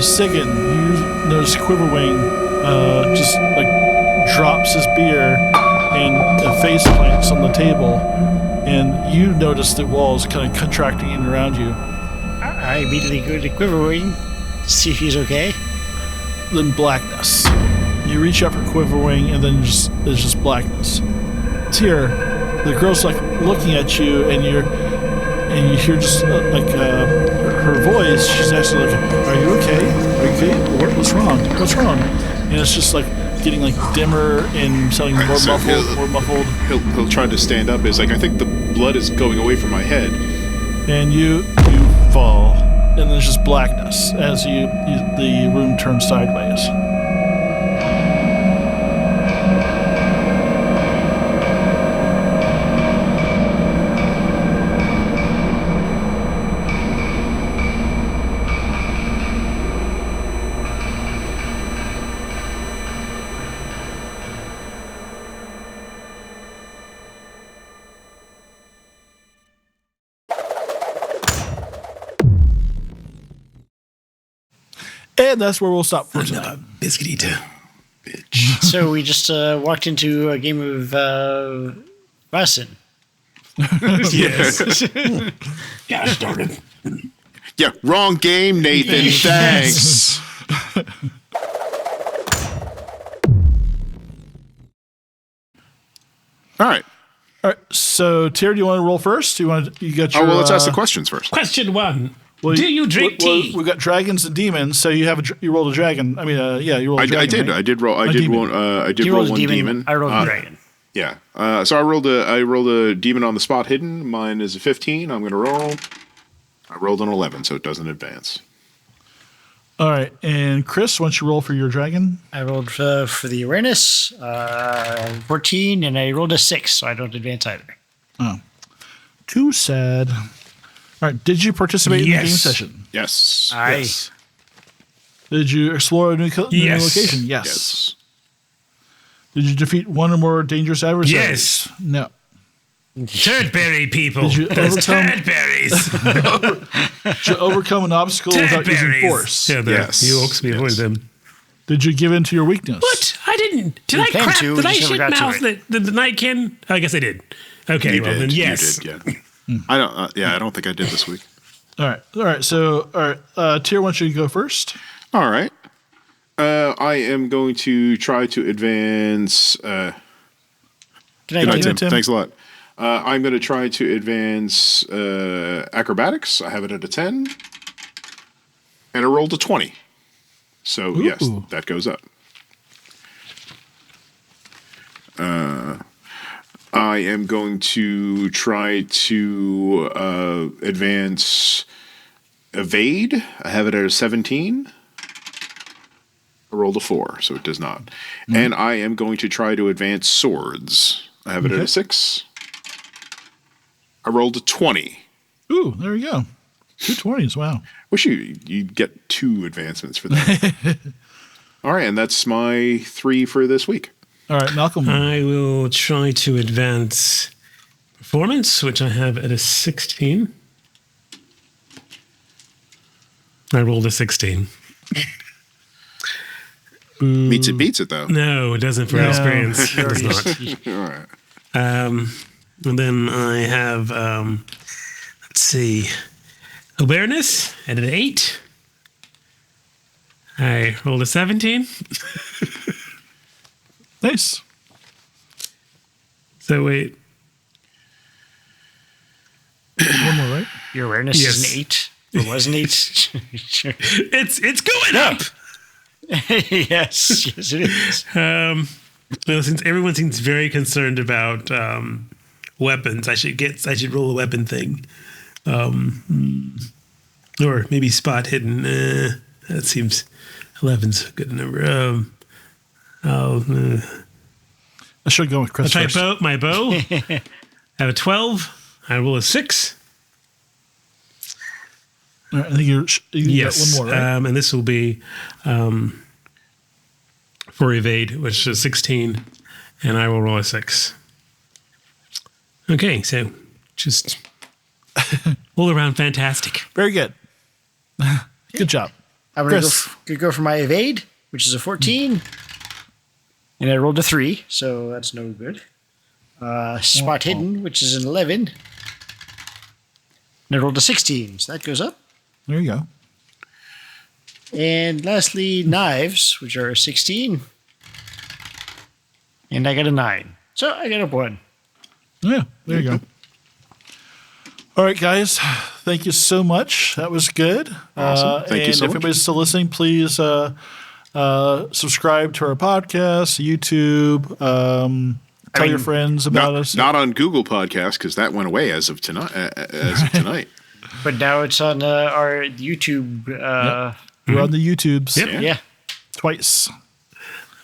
Sigyn, you notice Quiverwing just like drops his beer and face plants on the table, and you notice the walls kind of contracting in around you. I immediately go to Quiverwing, see if he's okay. Then blackness. You reach out for Quiverwing, and then there's just blackness. Tyr, the girl's like looking at you, and you hear just her voice. She's actually like, "Are you okay? Are you okay? What's wrong? What's wrong?" And it's just like getting like dimmer and sounding more muffled. He'll try to stand up. It's like, I think the blood is going away from my head. And you fall, and there's just blackness as the room turns sideways. And that's where we'll stop for tonight. Biscuit eater. Bitch. So we just walked into a game of Bassin. Yes. Got started. Yeah, wrong game, Nathan. Thanks. All right. So, Tyr, do you want to roll first? You got your? Oh well, let's ask the questions first. Question 1. Well, do you drink tea? We got dragons and demons, so you rolled a dragon. I mean, you rolled a dragon. I did. Right? I did roll one demon. I rolled a dragon. Yeah. So I rolled a demon on the spot hidden. Mine is a 15. I'm going to roll. I rolled an 11, so it doesn't advance. All right. And Chris, why don't you roll for your dragon? I rolled for the awareness, 14, and I rolled a 6, so I don't advance either. Oh. Too sad. All right. Did you participate in the game session? Yes. Yes. Did you explore a new location? Yes. Did you defeat one or more dangerous adversaries? Yes. No. Turdberry people. Did you Turdberrys. Did you overcome an obstacle without using force? Yeah, yes. You orcs, we avoid them. Did you give in to your weakness? What? I didn't. Did I crap? Did I shit mouth the nightkin? I guess I did. Okay, You well did. then yes. You did, yeah. I don't think I did this week. All right. So, Tyr, why don't you go first? All right. I am going to try to advance. Good night, Tim. Thanks a lot. I'm going to try to advance acrobatics. I have it at a 10. And I rolled a 20. So, yes, that goes up. I am going to try to advance evade. I have it at a 17. I rolled a 4, so it does not. Mm-hmm. And I am going to try to advance swords. I have it at a 6. I rolled a 20. Ooh, there we go. 2 20s, wow. Wish you'd get 2 advancements for that. All right, and that's my 3 for this week. All right, Malcolm. I will try to advance performance, which I have at a 16. I rolled a 16. Meets it, beats it, though. No, it doesn't for experience. It does not. All right. And then I have, let's see, awareness at an 8. I rolled a 17. Nice. So wait. One more, right? Your awareness is an 8. It was an 8. It's going up. yes, it is. Well, since everyone seems very concerned about weapons, I should roll a weapon thing, or maybe spot hidden. That seems 11's a good number. I should go with Chris I'll first. try my bow. I have a 12. I roll a 6. All right, I think you Yes, got one more, right? and this will be for evade, which is 16, and I will roll a 6. Okay, so just all around fantastic. Very good. Good job. I'm going to go for my evade, which is a 14. And I rolled a 3, so that's no good. Spot hidden, which is an 11. And I rolled a 16, so that goes up. There you go. And lastly, knives, which are 16. And I got a 9. So I got up 1. Yeah, there you go. All right, guys. Thank you so much. That was good. Awesome. Thank you so much. If anybody's still listening, please subscribe to our podcast, YouTube. Tell your friends about us. Not on Google Podcasts, because that went away as of tonight. But now it's on our YouTube. We're on the YouTubes. Yep. Yeah. Twice.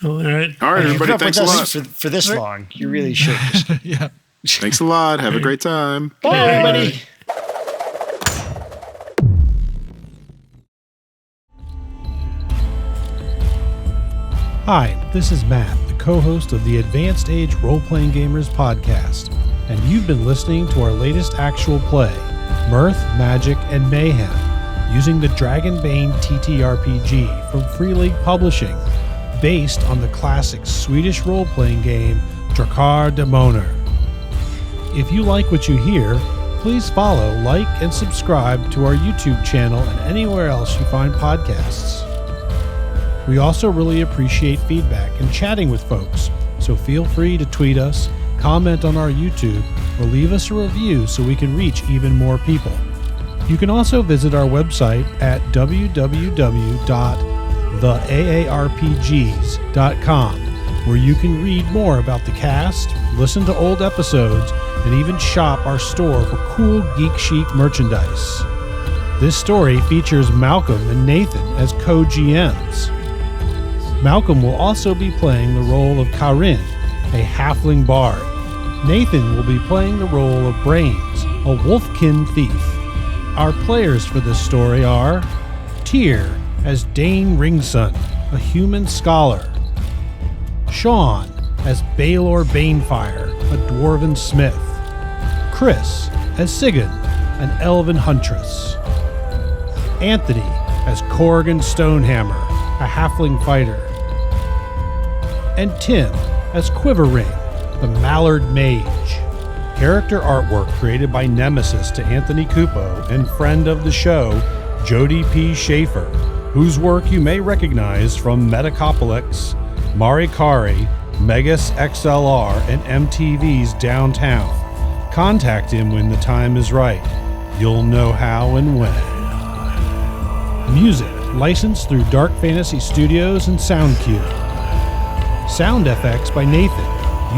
All right. All right, everybody. Thanks a lot. For this long. You really should. Yeah. Thanks a lot. Have a great time. Bye, everybody. Hi, this is Matt, the co-host of the Advanced Age Role-Playing Gamers podcast, and you've been listening to our latest actual play, Mirth, Magic, and Mayhem, using the Dragonbane ttrpg from Free League Publishing, based on the classic Swedish role-playing game Dragonbane. If you like what you hear, please follow, like, and subscribe to our YouTube channel and anywhere else you find podcasts. We also really appreciate feedback and chatting with folks, so feel free to tweet us, comment on our YouTube, or leave us a review so we can reach even more people. You can also visit our website at www.theaarpgs.com, where you can read more about the cast, listen to old episodes, and even shop our store for cool Geek Chic merchandise. This story features Malcolm and Nathan as co-GMs. Malcolm will also be playing the role of Karyn, a halfling bard. Nathan will be playing the role of Brains, a Wolfkin thief. Our players for this story are Tyr as Dane Ringson, a human scholar. Sean as Balor Banefire, a Dwarven smith. Chris as Sigyn, an Elven Huntress. Anthony as Korgan Stonehammer, a halfling fighter. And Tim as Quiverwing, the Mallard Mage. Character artwork created by Nemesis to Anthony Cupo and friend of the show, Jody P. Schaefer, whose work you may recognize from Metacopolis, Marikari, Megas XLR, and MTV's Downtown. Contact him when the time is right. You'll know how and when. Music licensed through Dark Fantasy Studios and SoundCube. Sound FX by Nathan,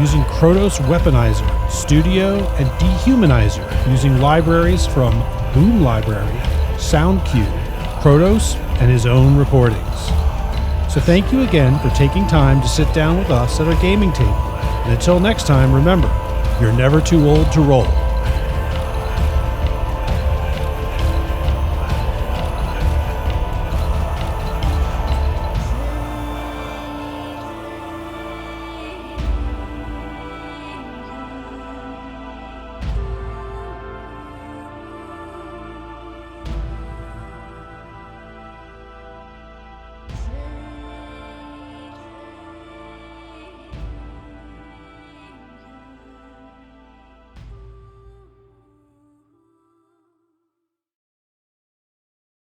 using Krotos Weaponizer, Studio, and Dehumanizer, using libraries from Boom Library, SoundCube, Krotos, and his own recordings. So thank you again for taking time to sit down with us at our gaming table. And until next time, remember, you're never too old to roll.